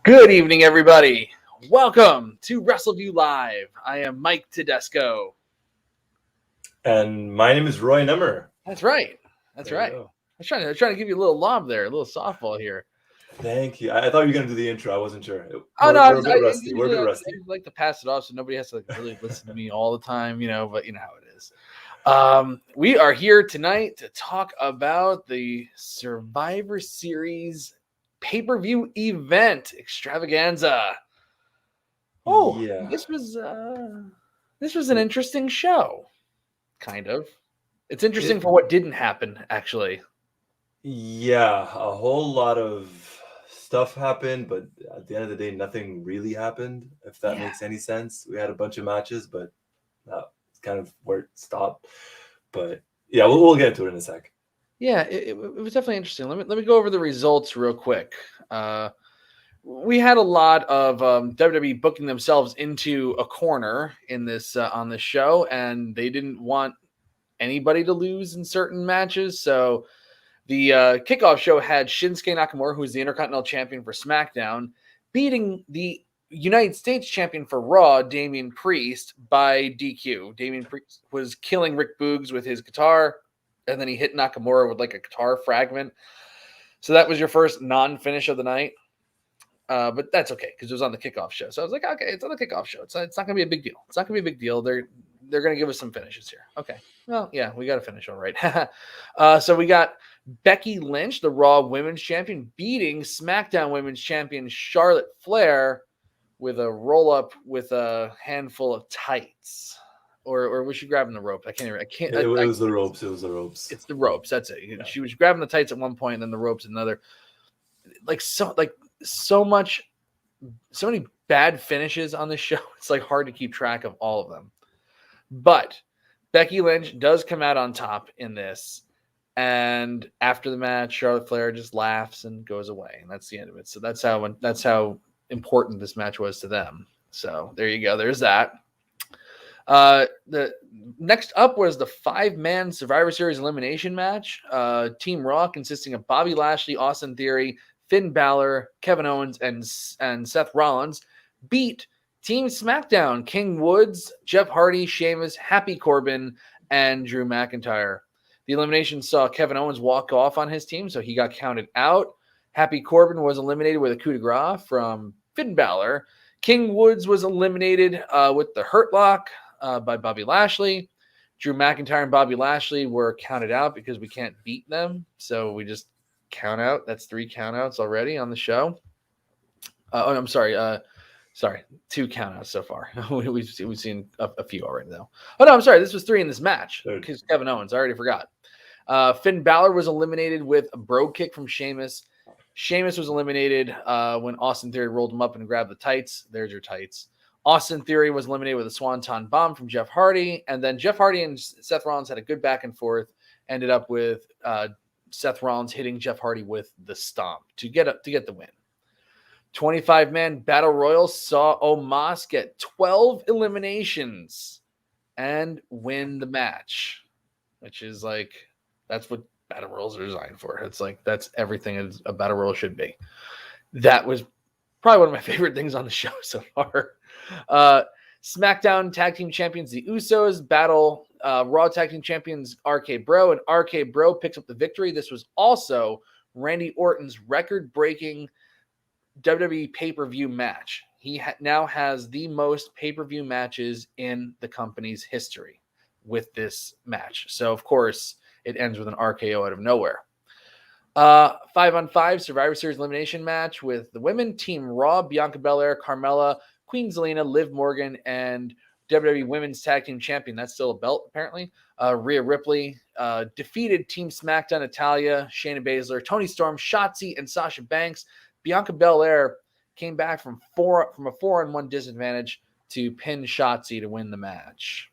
Good evening, everybody. Welcome to WrestleView Live. I am Mike Tedesco. And my name is Roy Nemer. That's right. That's right. I was trying to give you a little lob there, a little softball here. Thank you. I thought you were going to do the intro. I wasn't sure. We're a bit rusty. We're a bit rusty. I like to pass it off so nobody has to really listen to me all the time, but you know how it is. We are here tonight to talk about the Survivor Series pay-per-view event extravaganza. Oh, yeah. This was an interesting show. Kind of. It's interesting for what didn't happen, actually. Yeah, a whole lot of stuff happened, but at the end of the day, nothing really happened, if that makes any sense. We had a bunch of matches, but that's kind of where it stopped. But yeah, we'll get into it in a sec. Yeah, it was definitely interesting. Let me go over the results real quick. We had a lot of WWE booking themselves into a corner in this on this show, and they didn't want anybody to lose in certain matches. So the kickoff show had Shinsuke Nakamura, who is the Intercontinental Champion for SmackDown, beating the United States Champion for Raw, Damian Priest, by DQ. Damian Priest was killing Rick Boogs with his guitar, and then he hit Nakamura with like a guitar fragment. So that was your first non-finish of the night. But that's okay because it was on the kickoff show. So I was like, okay, it's on the kickoff show. It's not going to be a big deal. It's not going to be a big deal. They're going to give us some finishes here. Okay. Well, yeah, we got a finish all right. So we got Becky Lynch, the Raw Women's Champion, beating SmackDown Women's Champion Charlotte Flair with a roll-up with a handful of tights. Or was she grabbing the rope? I can't. It was the ropes. It was the ropes. It's the ropes. That's it. Yeah. She was grabbing the tights at one point, and then the ropes at another. So many bad finishes on this show. It's like hard to keep track of all of them. But Becky Lynch does come out on top in this. And after the match, Charlotte Flair just laughs and goes away. And that's the end of it. So that's how important this match was to them. So there you go. There's that. The next up was the 5-man Survivor Series elimination match. Team Raw, consisting of Bobby Lashley, Austin Theory, Finn Balor, Kevin Owens, and Seth Rollins, beat Team SmackDown, King Woods, Jeff Hardy, Sheamus, Happy Corbin, and Drew McIntyre. The elimination saw Kevin Owens walk off on his team, so he got counted out. Happy Corbin was eliminated with a coup de grace from Finn Balor. King Woods was eliminated with the Hurt Lock by Bobby Lashley. Drew McIntyre and Bobby Lashley were counted out because we can't beat them, so we just count out. That's 3 countouts already on the show. I'm sorry. 2 countouts so far. We've seen a few already, though. Oh, no, I'm sorry. This was 3 in this match because Kevin Owens. I already forgot. Finn Balor was eliminated with a bro kick from Sheamus. Sheamus was eliminated when Austin Theory rolled him up and grabbed the tights. There's your tights. Austin Theory was eliminated with a Swanton Bomb from Jeff Hardy. And then Jeff Hardy and Seth Rollins had a good back and forth. Ended up with Seth Rollins hitting Jeff Hardy with the stomp to get the win. 25-man Battle Royal saw Omos get 12 eliminations and win the match, which is like, that's what Battle Royals are designed for. It's like, that's everything a Battle Royal should be. That was probably one of my favorite things on the show so far. SmackDown Tag Team Champions, the Usos, battle Raw Tag Team Champions RK Bro, and RK Bro picks up the victory. This was also Randy Orton's record-breaking WWE pay-per-view match. He now has the most pay-per-view matches in the company's history with this match. So, of course, it ends with an RKO out of nowhere. 5-on-5 Survivor Series elimination match with the women. Team Raw, Bianca Belair, Carmella, Queen Zelina, Liv Morgan, and WWE Women's Tag Team Champion. That's still a belt, apparently. Rhea Ripley defeated Team SmackDown, Natalya, Shayna Baszler, Toni Storm, Shotzi, and Sasha Banks. Bianca Belair came back from a 4-on-1 disadvantage to pin Shotzi to win the match.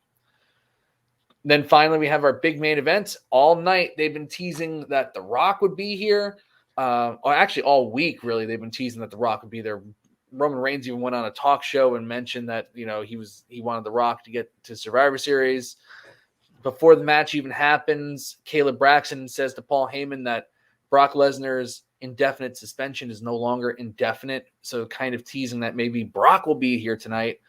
Then finally, we have our big main event. All night, they've been teasing that The Rock would be here. Or actually, all week, really, they've been teasing that The Rock would be there. Roman Reigns even went on a talk show and mentioned that, he wanted The Rock to get to Survivor Series. Before the match even happens, Caleb Braxton says to Paul Heyman that Brock Lesnar's indefinite suspension is no longer indefinite. So kind of teasing that maybe Brock will be here tonight.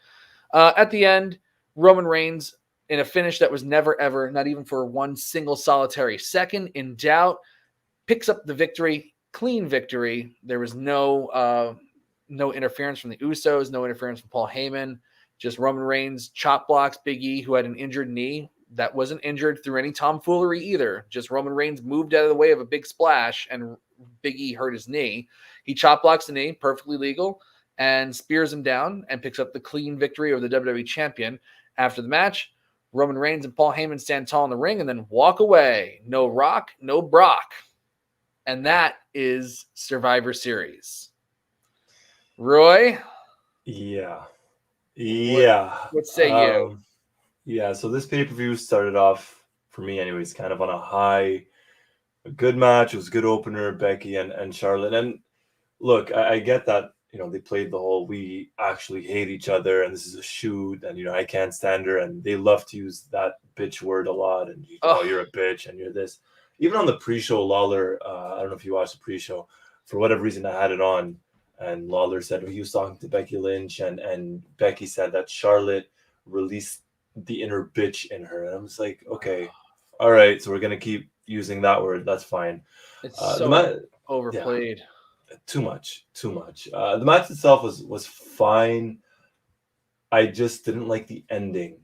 At the end, Roman Reigns, in a finish that was never, ever, not even for one single solitary second in doubt, picks up the victory, clean victory. There was no interference from the Usos, no interference from Paul Heyman. Just Roman Reigns chop blocks Big E, who had an injured knee. That wasn't injured through any tomfoolery either. Just Roman Reigns moved out of the way of a big splash, and Big E hurt his knee. He chop blocks the knee, perfectly legal, and spears him down and picks up the clean victory over the WWE champion. After the match, Roman Reigns and Paul Heyman stand tall in the ring and then walk away. No Rock, no Brock. And that is Survivor Series. Roy? Yeah. What say you? Yeah, so this pay-per-view started off, for me anyways, kind of on a high. A good match. It was a good opener, Becky and Charlotte. And look, I get that, they played the whole, we actually hate each other and this is a shoot and, I can't stand her. And they love to use that bitch word a lot. And, you're a bitch and you're this. Even on the pre-show, Lawler, I don't know if you watched the pre-show, for whatever reason I had it on. And Lawler said he was talking to Becky Lynch and Becky said that Charlotte released the inner bitch in her. And I'm just like, okay, all right. So we're going to keep using that word. That's fine. It's so overplayed. Yeah. Too much. The match itself was fine. I just didn't like the ending.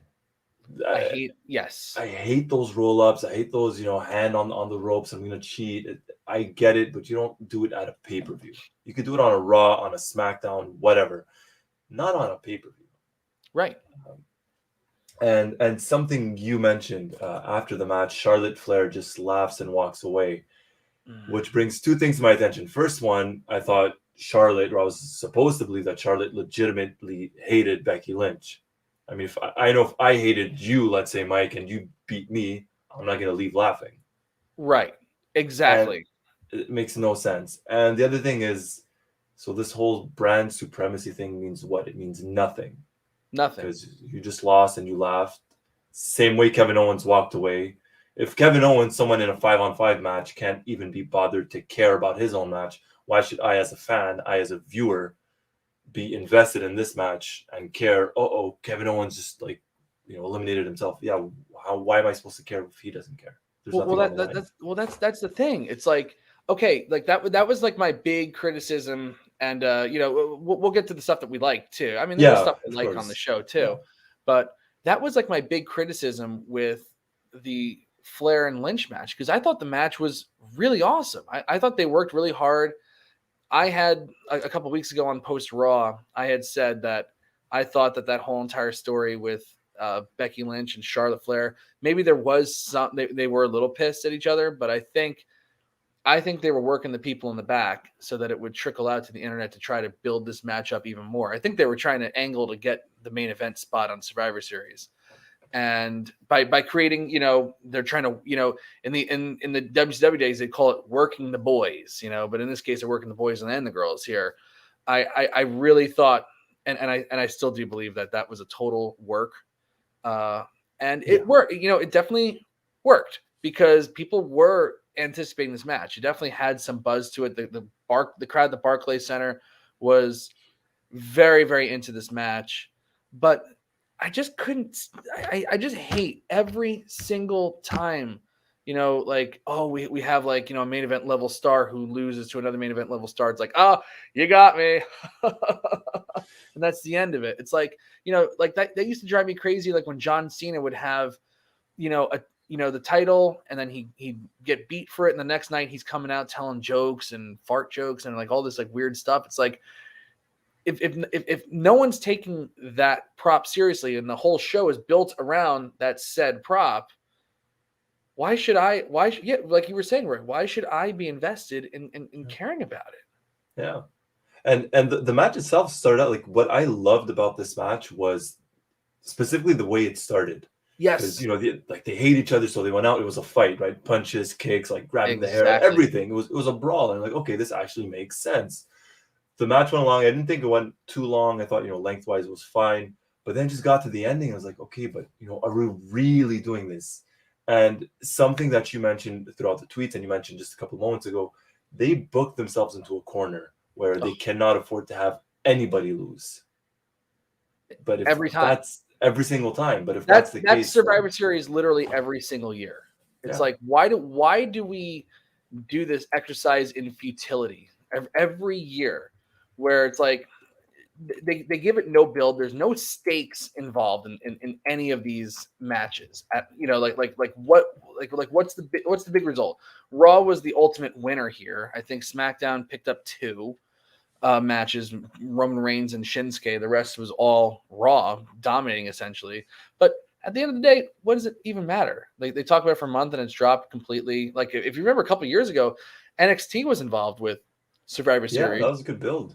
I hate those roll-ups. I hate those, hand on the ropes. I'm gonna cheat. I get it, but you don't do it at a pay-per-view. You could do it on a Raw, on a SmackDown, whatever. Not on a pay-per-view. Right. And something you mentioned after the match, Charlotte Flair just laughs and walks away. Which brings two things to my attention. First one, I thought Charlotte, or I was supposed to believe that Charlotte legitimately hated Becky Lynch. I mean, if I hated you, let's say, Mike, and you beat me, I'm not going to leave laughing. Right. Exactly. And it makes no sense. And the other thing is, so this whole brand supremacy thing means what? It means nothing. Nothing. Because you just lost and you laughed. Same way Kevin Owens walked away. If Kevin Owens, someone in a 5-on-5 match, can't even be bothered to care about his own match, why should I, as a fan, as a viewer, be invested in this match and care? Kevin Owens just eliminated himself. Yeah, why am I supposed to care if he doesn't care? That's the thing. It's like, okay, like that was like my big criticism, and we'll get to the stuff that we like too. I mean, there's stuff we like on the show too, but that was like my big criticism with the Flair and Lynch match, because I thought the match was really awesome. I thought they worked really hard. I had a couple of weeks ago on Post Raw, I had said that I thought that whole entire story with Becky Lynch and Charlotte Flair, maybe there was some, they were a little pissed at each other, but I think they were working the people in the back so that it would trickle out to the internet to try to build this match up even more. I think they were trying to angle to get the main event spot on Survivor Series. And by creating, they're trying to, in the WCW days, they call it working the boys, but in this case, they're working the boys and the girls here. I really thought, and I still do believe that was a total work. And it worked, it definitely worked because people were anticipating this match. It definitely had some buzz to it. The crowd at the Barclays Center was very, very into this match, but I just couldn't. I just hate every single time, we have a main event level star who loses to another main event level star. It's like, oh, you got me, and that's the end of it. It's like, that used to drive me crazy. Like when John Cena would have, the title, and then he'd get beat for it, and the next night he's coming out telling jokes and fart jokes and like all this like weird stuff. It's like, if no one's taking that prop seriously and the whole show is built around that said prop, like you were saying, Roy, why should I be invested in caring about it? Yeah. And the match itself started out, like, what I loved about this match was specifically the way it started. Yes. Because, they hate each other, so they went out. It was a fight, right? Punches, kicks, like grabbing the hair, everything. It was a brawl. And like, okay, this actually makes sense. The match went along. I didn't think it went too long. I thought, lengthwise it was fine. But then just got to the ending. I was like, okay, but, are we really doing this? And something that you mentioned throughout the tweets, and you mentioned just a couple of moments ago, they book themselves into a corner where they cannot afford to have anybody lose. But if every time, that's every single time, but if that's the that's case, Survivor Series literally every single year. It's like, why do we do this exercise in futility every year, where it's like they give it no build. There's no stakes involved in any of these matches. What's the big result? Raw was the ultimate winner here. I think SmackDown picked up 2 matches, Roman Reigns and Shinsuke. The rest was all Raw dominating essentially. But at the end of the day, what does it even matter? Like, they talk about it for a month and it's dropped completely. Like, if you remember a couple of years ago, NXT was involved with Survivor Series. Yeah, that was a good build.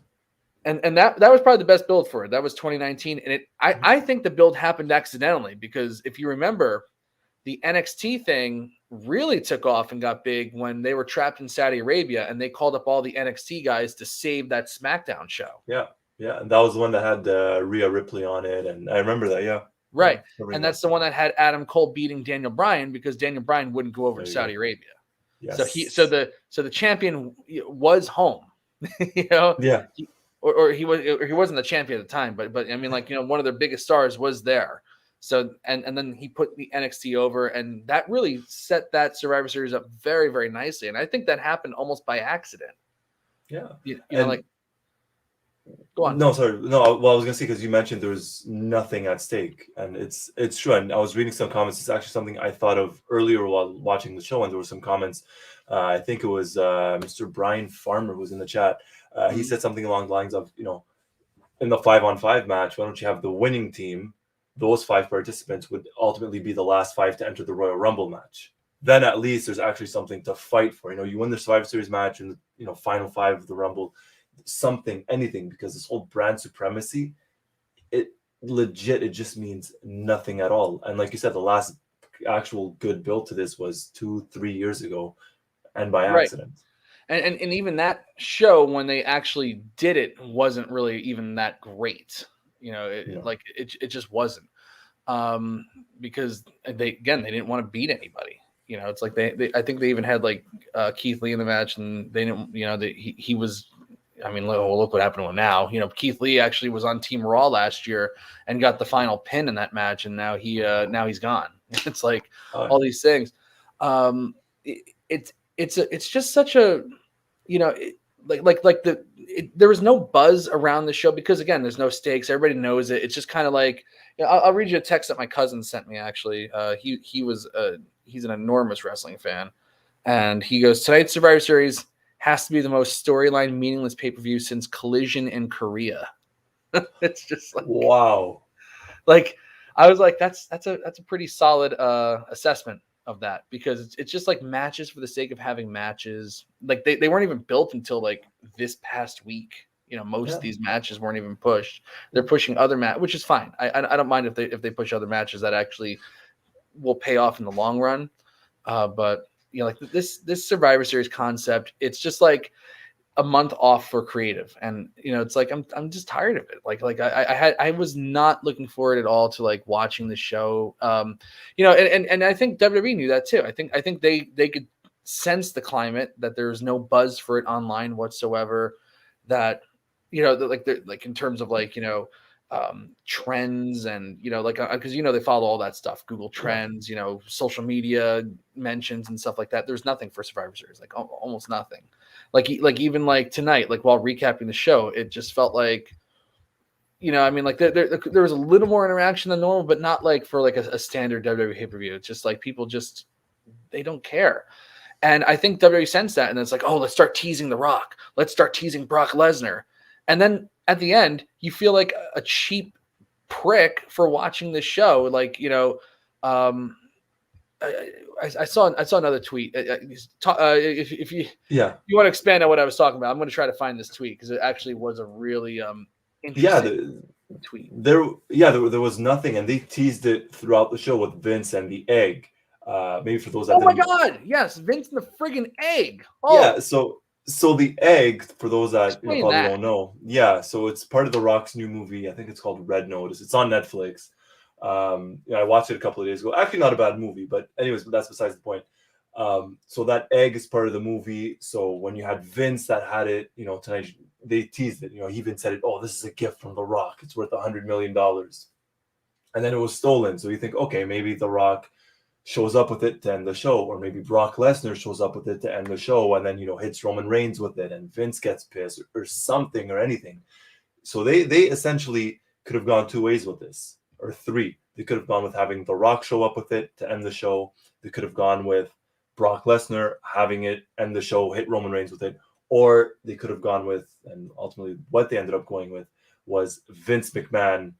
And that was probably the best build for it. That was 2019. And I think the build happened accidentally, because if you remember, the NXT thing really took off and got big when they were trapped in Saudi Arabia and they called up all the NXT guys to save that SmackDown show. Yeah. And that was the one that had Rhea Ripley on it. And I remember that, yeah. Right. And that's the one that had Adam Cole beating Daniel Bryan, because Daniel Bryan wouldn't go over to Saudi Arabia. Yes. So the champion was home. Yeah. Or he wasn't the champion at the time, but I mean, like, one of their biggest stars was there. So and then he put the NXT over, and that really set that Survivor Series up very, very nicely. And I think that happened almost by accident. Yeah. Go on. No, sorry. No, well, I was gonna say, because you mentioned there was nothing at stake, and it's true. And I was reading some comments. It's actually something I thought of earlier while watching the show, and there were some comments. I think it was Mr. Brian Farmer who was in the chat. He said something along the lines of, in the 5-on-5 match, why don't you have the winning team? Those 5 participants would ultimately be the last 5 to enter the Royal Rumble match. Then at least there's actually something to fight for. You win the Survivor Series match and final 5 of the Rumble, something, anything, because this whole brand supremacy, it just means nothing at all. And like you said, the last actual good build to this was 2-3 years ago, and by accident. And even that show, when they actually did it, wasn't really even that great. It just wasn't, because they didn't want to beat anybody. It's like they I think they even had like Keith Lee in the match, and they didn't. He was. I mean, look what happened to him now. Keith Lee actually was on Team Raw last year and got the final pin in that match, and now he's gone. It's like all these things. It's just such a, there was no buzz around the show, because again, there's no stakes. Everybody knows it. It's just kind of like, I'll read you a text that my cousin sent me. Actually, he's an enormous wrestling fan, and he goes, tonight's Survivor Series has to be the most storyline meaningless pay-per-view since Collision in Korea. It's just like, wow. Like, I was like, that's a pretty solid assessment of that, because it's just like matches for the sake of having matches. Like, they weren't even built until like this past week. Most of these matches weren't even pushed. They're pushing other matches, which is fine. I don't mind if they push other matches that actually will pay off in the long run. But like this Survivor Series concept, it's just like a month off for creative, and it's like I'm just tired of it. Like I was not looking forward at all to like watching the show. And I think WWE knew that too. I think they could sense the climate, that there's no buzz for it online whatsoever. That like in terms of like trends, and because they follow all that stuff, Google Trends, social media mentions and stuff like that. There's nothing for Survivor Series, like almost nothing. Like even like tonight, like while recapping the show, it just felt like, I mean, like there was a little more interaction than normal, but not like for like a standard WWE pay-per-view. It's just like people they don't care. And I think WWE sensed that, and it's like, oh, let's start teasing The Rock. Let's start teasing Brock Lesnar. And then at the end, you feel like a cheap prick for watching the show. Like, I saw another tweet. If you want to expand on what I was talking about, I'm going to try to find this tweet, because it actually was a really interesting tweet. There was nothing, and they teased it throughout the show with Vince and the egg. Maybe for those that my God, yes, Vince and the friggin' egg. So the egg, for those that probably don't know, so it's part of The Rock's new movie. I think it's called Red Notice. It's on Netflix. I watched it a couple of days ago. Actually, not a bad movie, but anyways, that's besides the point. So that egg is part of the movie. So when you had Vince that had it, tonight they teased it. He even said it. Oh, this is a gift from The Rock. It's worth $100 million, and then it was stolen. So you think, okay, maybe The Rock shows up with it to end the show, or maybe Brock Lesnar shows up with it to end the show, and then hits Roman Reigns with it, and Vince gets pissed or something or anything. So they essentially could have gone two ways with this, or three. They could have gone with having The Rock show up with it to end the show. They could have gone with Brock Lesnar having it end the show, hit Roman Reigns with it, or they could have gone with, and ultimately what they ended up going with was Vince McMahon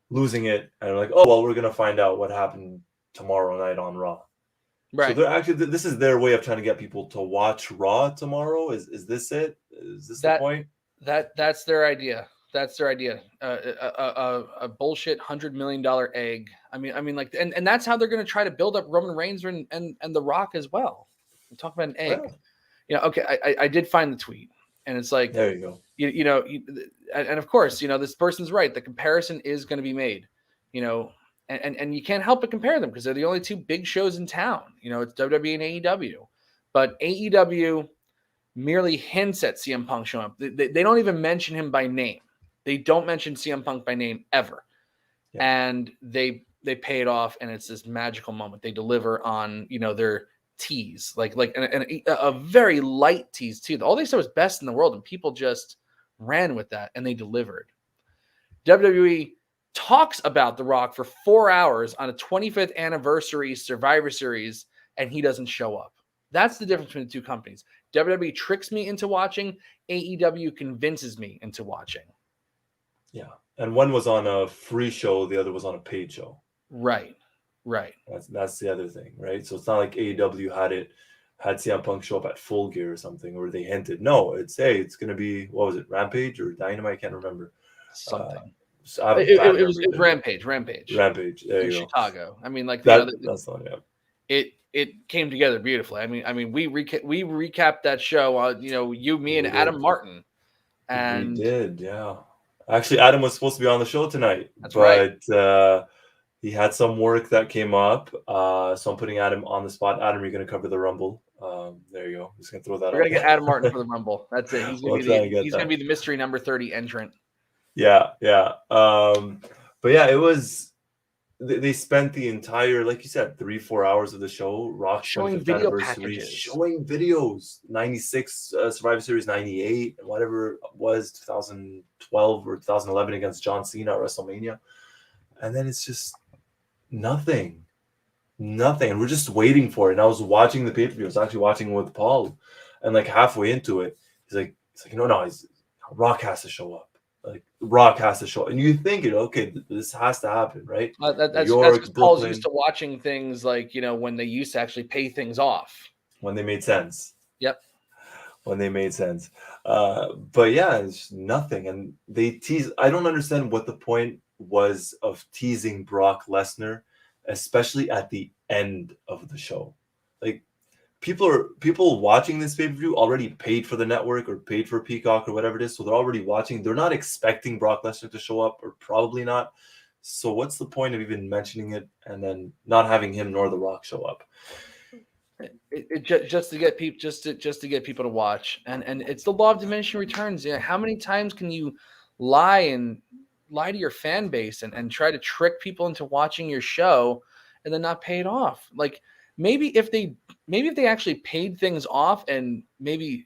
losing it, and they're like, oh well, we're gonna find out what happened tomorrow night on Raw. Right. So they're actually, this is their way of trying to get people to watch Raw tomorrow. Is this it? Is this the point? That's their idea. That's their idea. A bullshit $100 million egg. I mean, like, and that's how they're going to try to build up Roman Reigns and The Rock as well. We talk about an egg. Yeah. Okay, I did find the tweet, and it's like, there you go. And of course, this person's right. The comparison is going to be made. And you can't help but compare them because they're the only two big shows in town. It's WWE and AEW, but AEW merely hints at CM Punk showing up. They don't even mention him by name. They don't mention CM Punk by name ever. Yeah. And they pay it off, and it's this magical moment. They deliver on, their tease, like a very light tease too. All they said was best in the world, and people just ran with that, and they delivered. WWE talks about The Rock for 4 hours on a 25th anniversary Survivor Series, and he doesn't show up. That's the difference between the two companies. WWE tricks me into watching. AEW convinces me into watching. Yeah. And one was on a free show. The other was on a paid show. Right. That's the other thing, right? So it's not like AEW had CM Punk show up at Full Gear or something, or they hinted. No, it's going to be, what was it, Rampage or Dynamite? I can't remember. Something. It was Rampage. Rampage. There in you go. Chicago. I mean, like that's not It came together beautifully. I mean, we recapped that show on, you, me, and Adam Martin. And we did, yeah. Actually, Adam was supposed to be on the show tonight. That's right. He had some work that came up. So I'm putting Adam on the spot. Adam, you're going to cover the Rumble. There you go. I'm just going to throw that We're going to get Adam Martin for the Rumble. That's it. He's going to be the mystery number 30 entrant. Yeah. But yeah, it was... They spent the entire, like you said, 3-4 hours of the show, Rock showing video packages, showing videos, 96 Survivor Series, 98, whatever it was, 2012 or 2011 against John Cena at WrestleMania, and then it's just nothing, and we're just waiting for it. And I was watching the pay-per-view. I was actually watching with Paul, and like halfway into it, he's like, no, Rock has to show up. Like, Rock has to show, and you think okay, this has to happen, right? That's because Paul's used to watching things like, when they used to actually pay things off. When they made sense. Yep. When they made sense. But yeah, it's nothing. And they tease. I don't understand what the point was of teasing Brock Lesnar, especially at the end of the show. Like, people watching this pay-per-view already paid for the network or paid for Peacock or whatever it is, so they're already watching. They're not expecting Brock Lesnar to show up, or probably not. So what's the point of even mentioning it and then not having him nor The Rock show up? Just to get people, just to get people to watch, and it's the law of diminishing returns. How many times can you lie to your fan base and try to trick people into watching your show and then not pay it off? Like, maybe if they actually paid things off, and maybe,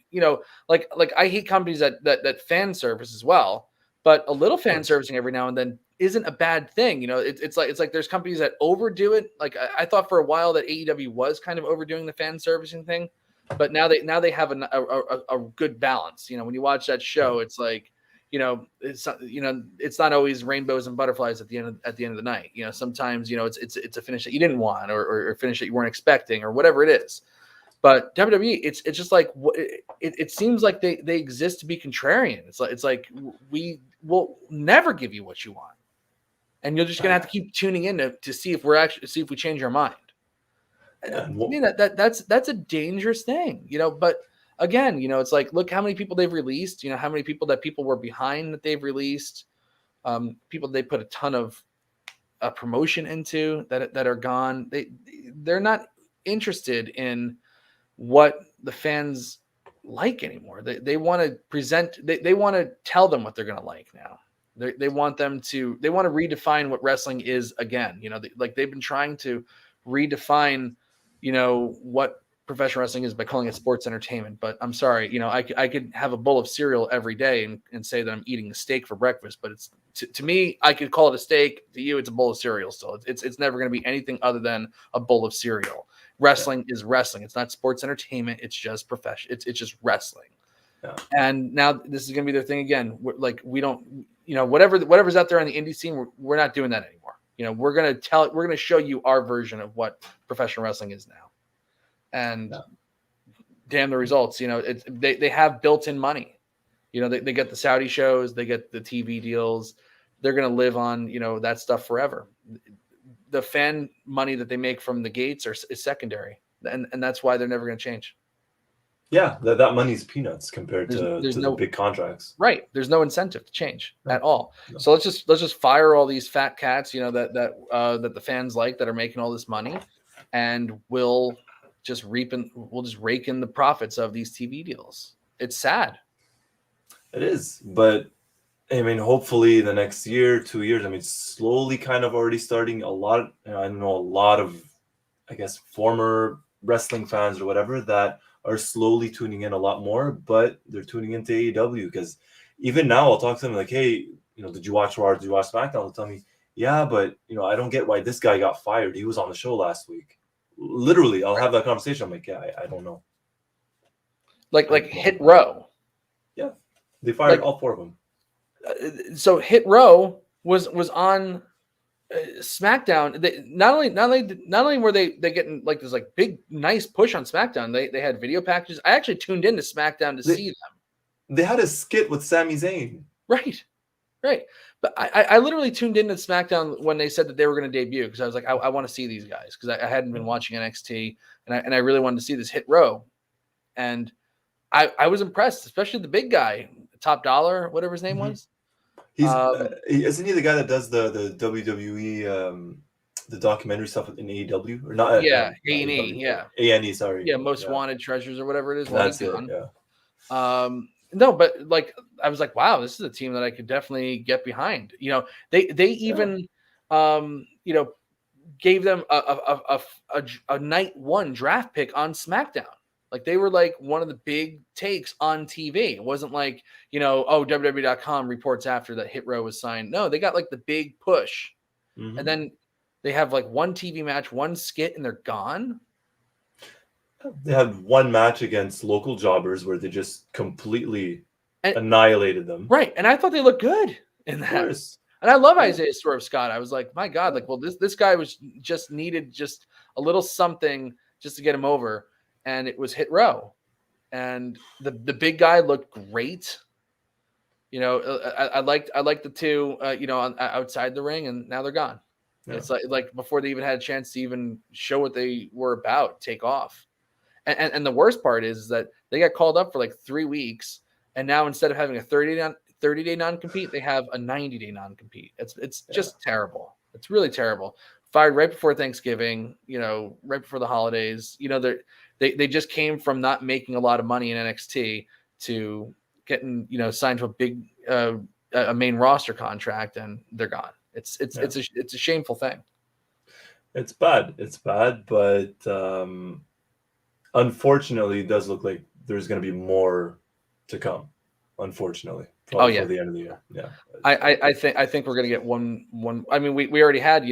like I hate companies that fan service as well, but a little fan servicing every now and then isn't a bad thing. It's like there's companies that overdo it. Like, I thought for a while that AEW was kind of overdoing the fan servicing thing, but now they have a good balance. When you watch that show, it's like, it's not always rainbows and butterflies at the end of the night. Sometimes, it's a finish that you didn't want, or a finish that you weren't expecting, or whatever it is. But WWE, it's just like, it seems like they exist to be contrarian. It's like we will never give you what you want, and you're just gonna have to keep tuning in to see if we change our mind. I mean, that's a dangerous thing, But again, it's like, look how many people they've released. How many people were behind that they've released. People they put a ton of promotion into that are gone. They're not interested in what the fans like anymore. They want to present, they want to tell them what they're going to like now. They want to redefine what wrestling is again. Like they've been trying to redefine, what professional wrestling is by calling it sports entertainment. But I'm sorry, I could have a bowl of cereal every day and say that I'm eating a steak for breakfast, but it's to me, I could call it a steak. To you, it's a bowl of cereal still. It's never going to be anything other than a bowl of cereal. Wrestling is wrestling. It's not sports entertainment. It's just profession. It's just wrestling. Yeah. And now this is going to be their thing again. We don't, whatever's out there on the indie scene, we're not doing that anymore. We're going to show you our version of what professional wrestling is now. And damn the results. They have built-in money. They get the Saudi shows, they get the TV deals. They're going to live on, that stuff forever. The fan money that they make from the gates is secondary. And that's why they're never going to change. Yeah, that money's peanuts compared to the big contracts. Right. There's no incentive to change at all. No. So let's just fire all these fat cats, that the fans like, that are making all this money, and we'll just rake in the profits of these TV deals. It's sad. It is, but I mean, hopefully the next year, 2 years, I mean, slowly kind of already starting a lot. I know a lot of, I guess, former wrestling fans or whatever that are slowly tuning in a lot more, but they're tuning into AEW because even now I'll talk to them like, hey, did you watch Raw? Did you watch SmackDown? They'll tell me, yeah, but I don't get why this guy got fired. He was on the show last week. Literally, I'll have that conversation. I'm like, yeah, I don't know. Like Hit Row. Yeah, they fired all 4 of them. So Hit Row was on SmackDown. Not only were they getting like this like big nice push on SmackDown. They had video packages. I actually tuned into SmackDown to see them. They had a skit with Sami Zayn. Right. But I literally tuned into SmackDown when they said that they were going to debut because I was like, I want to see these guys because I hadn't been watching NXT and I really wanted to see this Hit Row, and I was impressed, especially the big guy, Top Dollar, whatever his name was. He's isn't he the guy that does the WWE the documentary stuff in AEW or not? Yeah, A&E. Yeah, A&E. Sorry. Yeah, Most Wanted Treasures or whatever it is. That's it. Yeah. No, but like I was like, wow, this is a team that I could definitely get behind. They even gave them a night 1 draft pick on SmackDown. Like they were like one of the big takes on TV. It wasn't like, WWE.com reports after that Hit Row was signed. No, they got like the big push. Mm-hmm. And then they have like 1 TV match, 1 skit, and they're gone. They had 1 match against local jobbers where they just completely annihilated them. Right. And I thought they looked good in that. And I love Isaiah Swerve Scott. I was like, my God, like, well, this guy needed just a little something just to get him over. And it was Hit Row. And the big guy looked great. I liked the 2, outside the ring, and now they're gone. Yeah. It's like before they even had a chance to even show what they were about, take off. And the worst part is that they got called up for like 3 weeks, and now instead of having a 30-day non-compete, they have a 90-day non-compete. It's just terrible. It's really terrible. Fired right before Thanksgiving, right before the holidays. They just came from not making a lot of money in NXT to getting signed to a big a main roster contract, and they're gone. It's a shameful thing. It's bad. But unfortunately, it does look like there's going to be more to come. Unfortunately, probably for the end of the year. Yeah, I think we're going to get one. I mean, we already had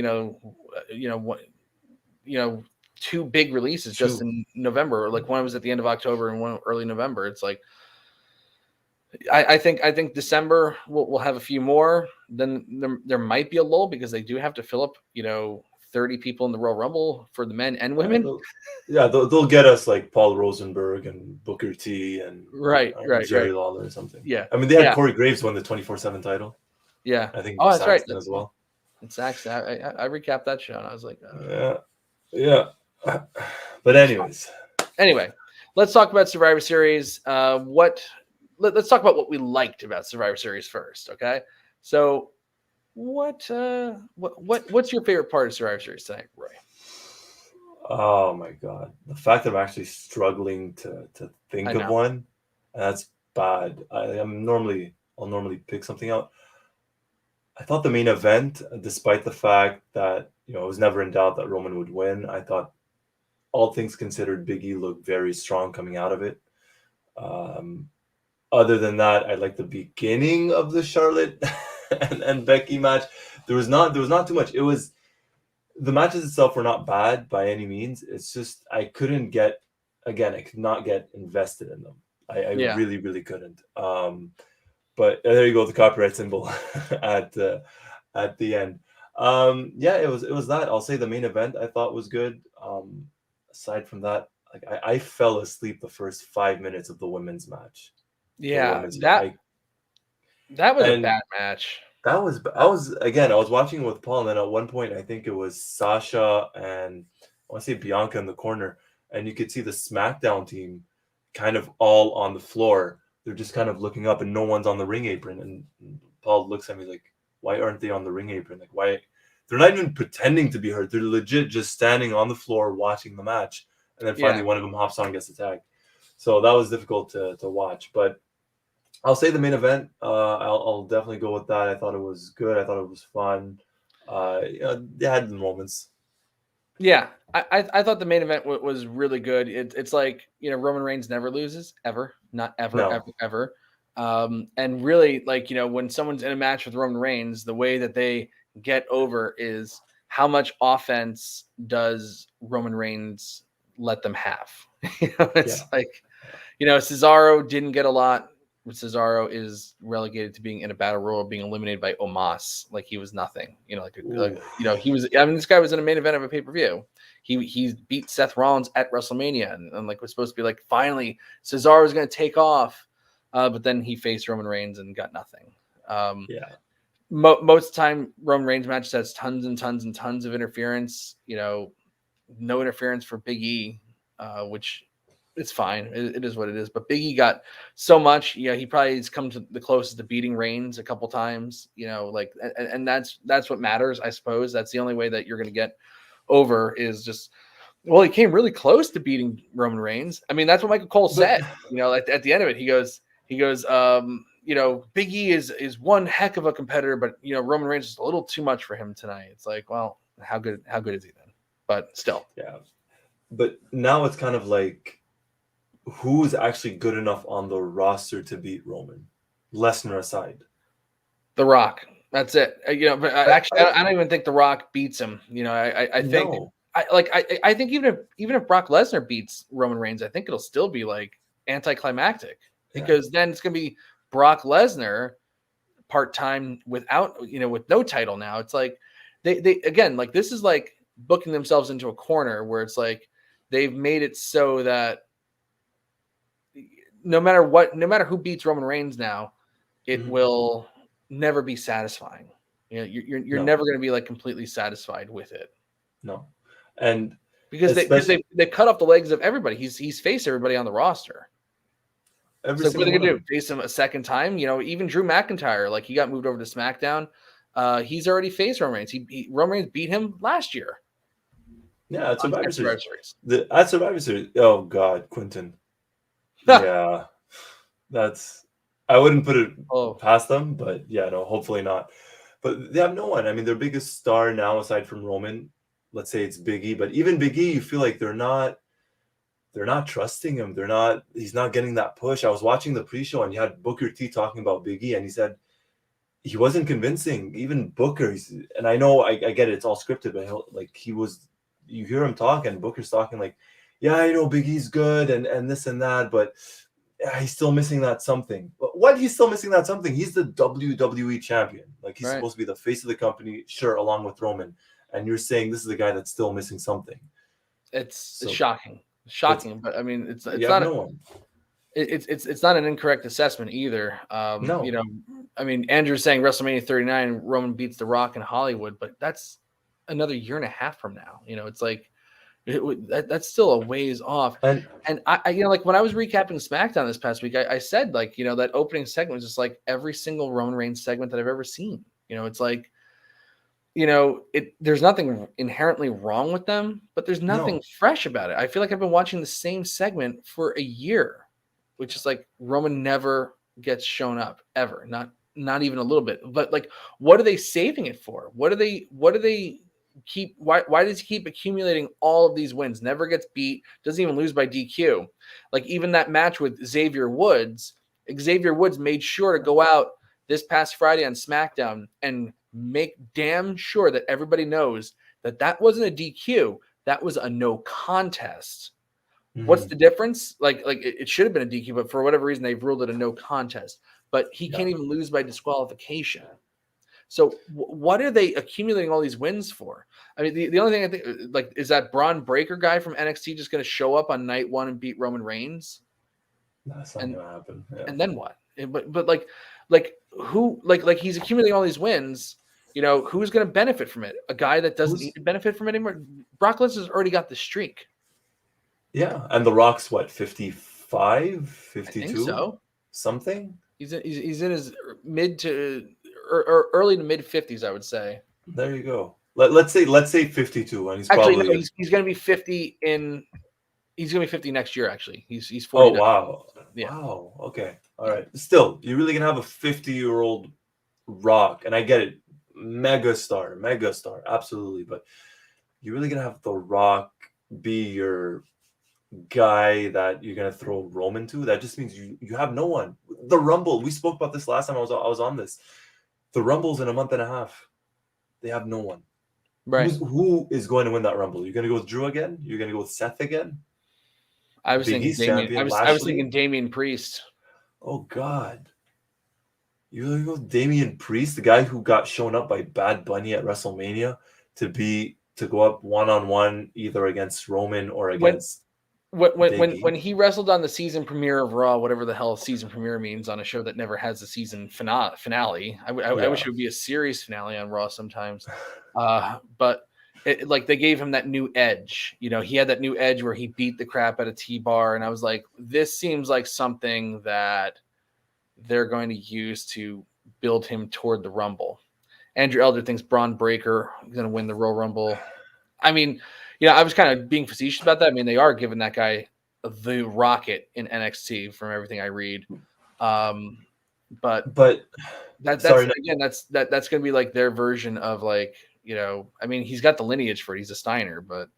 2 big releases just in November. Like one was at the end of October and one early November. It's like I think December we'll have a few more. Then there might be a lull because they do have to fill up 30 people in the Royal Rumble for the men and women. They'll get us like Paul Rosenberg and Booker T and Jerry Lawler or something. Yeah, I mean they had Corey Graves won the 24/7 title. Yeah, I think. That's right as well. It's actually I recapped that show and I was like, yeah. But anyway, let's talk about Survivor Series. Let's talk about what we liked about Survivor Series first. Okay, so. What's your favorite part of Survivor Series tonight, Roy? Oh my god, the fact that I'm actually struggling to I think of know. one, that's bad. I'll normally pick something out. I thought the main event, despite the fact that it was never in doubt that Roman would win, I thought all things considered, Big E looked very strong coming out of it. Um, Other than that, I like the beginning of the Charlotte and Becky match. There was not too much. It was the matches itself were not bad by any means. It's just I could not get invested in them. I Yeah. really, really couldn't. But there you go, the copyright symbol at the end. Yeah, it was that. I'll say the main event I thought was good. Aside from that, like I fell asleep the first 5 minutes of the women's match. The Yeah. women's That I that was a and bad match. I was watching with Paul, and then at one point I think it was Sasha and I want to say Bianca in the corner, and you could see the SmackDown team kind of all on the floor. They're just kind of looking up, and no one's on the ring apron. And Paul looks at me like, "Why aren't they on the ring apron? Like, why?" They're not even pretending to be hurt. They're legit just standing on the floor watching the match. And then finally, Yeah. one of them hops on and gets attacked. So that was difficult to watch, but I'll say the main event. I'll definitely go with that. I thought it was good. I thought it was fun. They had the moments. Yeah. I thought the main event was really good. It's like, Roman Reigns never loses, ever. Not ever, ever, No, ever. And really, like, when someone's in a match with Roman Reigns, the way that they get over is how much offense does Roman Reigns let them have? It's yeah, like, Cesaro didn't get a lot. Cesaro is relegated to being in a battle royal, being eliminated by Omos, like he was nothing. ooh, He was. I mean, this guy was in a main event of a pay per view. He beat Seth Rollins at WrestleMania, and like was supposed to be like finally Cesaro is going to take off, but then he faced Roman Reigns and got nothing. yeah, Most of the time, Roman Reigns matches has tons and tons and tons of interference. No interference for Big E, which it's fine. It is what it is. But Big E got so much. He probably has come to the closest to beating Reigns a couple times. And that's what matters, I suppose. That's the only way that you're going to get over is just. Well, he came really close to beating Roman Reigns. I mean, that's what Michael Cole but said. At the end of it, he goes, Big E is one heck of a competitor, but Roman Reigns is a little too much for him tonight. It's like, well, how good is he then? But still, yeah, but now it's kind of like who's actually good enough on the roster to beat Roman, Lesnar aside. The Rock. That's it. But actually, I I don't even think The Rock beats him. I think no, I think even if Brock Lesnar beats Roman Reigns, I think it'll still be like anticlimactic yeah, because then it's gonna be Brock Lesnar part time without with no title now. It's like they again like this is like booking themselves into a corner where it's like they've made it so that no matter who beats Roman Reigns now, it mhm, will never be satisfying. You're no, never going to be like completely satisfied with it no, and because especially they cut off the legs of everybody. He's faced everybody on the roster. every So what are single they one of gonna do? them. Face him a second time? Even Drew McIntyre, like he got moved over to SmackDown. He's already faced Roman Reigns. Roman Reigns beat him last year Yeah, at Survivor at Series. Survivor Series. At Survivor Series. Oh God, Quinton. Yeah, that's. I wouldn't put it Oh, past them, but yeah, no, hopefully not. But they have no one. I mean, their biggest star now, aside from Roman, let's say it's Big E. But even Big E, you feel like they're not. They're not trusting him. They're not. He's not getting that push. I was watching the pre-show, and you had Booker T talking about Big E, and he said he wasn't convincing. Even Booker, and I know I get it. It's all scripted, but he was. You hear him talk, and Booker's talking like, yeah, Big E's good, and this and that, but yeah, he's still missing that something. What? He's still missing that something? He's the WWE champion. Like he's right. supposed to be the face of the company, sure, along with Roman. And you're saying this is the guy that's still missing something. It's So shocking, it's shocking. But I mean, you it's have not no one. it's not an incorrect assessment either. No, I mean, Andrew's saying WrestleMania 39, Roman beats The Rock in Hollywood, but that's another year and a half from now. It's like that's still a ways off. and And I like when I was recapping SmackDown this past week, I said like that opening segment was just like every single Roman Reigns segment that I've ever seen. It's like there's nothing inherently wrong with them, but there's nothing No. fresh about it. I feel like I've been watching the same segment for a year, which is like Roman never gets shown up ever, not even a little bit. But like, what are they saving it for? What do they keep? Why does he keep accumulating all of these wins? Never gets beat, doesn't even lose by DQ. Like even that match with Xavier Woods made sure to go out this past Friday on SmackDown and make damn sure that everybody knows that wasn't a DQ. That was a no contest. What's the difference? Like it should have been a DQ, but for whatever reason, they've ruled it a no contest. But he can't even lose by disqualification. So what are they accumulating all these wins for? I mean, the only thing I think like is that Braun Breaker guy from NXT just going to show up on night one and beat Roman Reigns? That's not gonna happen. Yeah. And then what? But like who like he's accumulating all these wins. Who's going to benefit from it? A guy that doesn't need to benefit from it anymore. Brock Lesnar's already got the streak. Yeah, and The Rock's what, 55, 52? I think so. Something? He's in his mid to or early to mid 50s, I would say. There you go. Let's say 52, and he's actually probably no, he's going to be 50 he's going to be 50 next year. Actually, he's 40. Oh wow, yeah. Wow. Okay, all right. Still, you're really gonna have a 50-year-old Rock, and I get it, megastar, absolutely, but you're really gonna have The Rock be your guy that you're gonna throw Roman to? That just means you have no one. The Rumble, we spoke about this last time I was on this. The Rumble's in a month and a half. They have no one. Right. Who is going to win that Rumble? You're gonna go with Drew again? You're gonna go with Seth again? I was thinking Damian. I was thinking Damian Priest. Oh God. You're gonna go with Damian Priest, the guy who got shown up by Bad Bunny at WrestleMania to go up one-on-one either against Roman or against when he wrestled on the season premiere of Raw, whatever the hell season premiere means on a show that never has a season finale. I wish it would be a series finale on Raw sometimes. But like they gave him that new edge. He had that new edge where he beat the crap out of T-Bar, and I was like, this seems like something that they're going to use to build him toward the Rumble. Andrew Elder thinks Braun Breaker is going to win the Royal Rumble. I mean, I was kind of being facetious about that. I mean, they are giving that guy the rocket in NXT from everything I read. But that's going to be like their version of like, I mean, he's got the lineage for it. He's a Steiner, but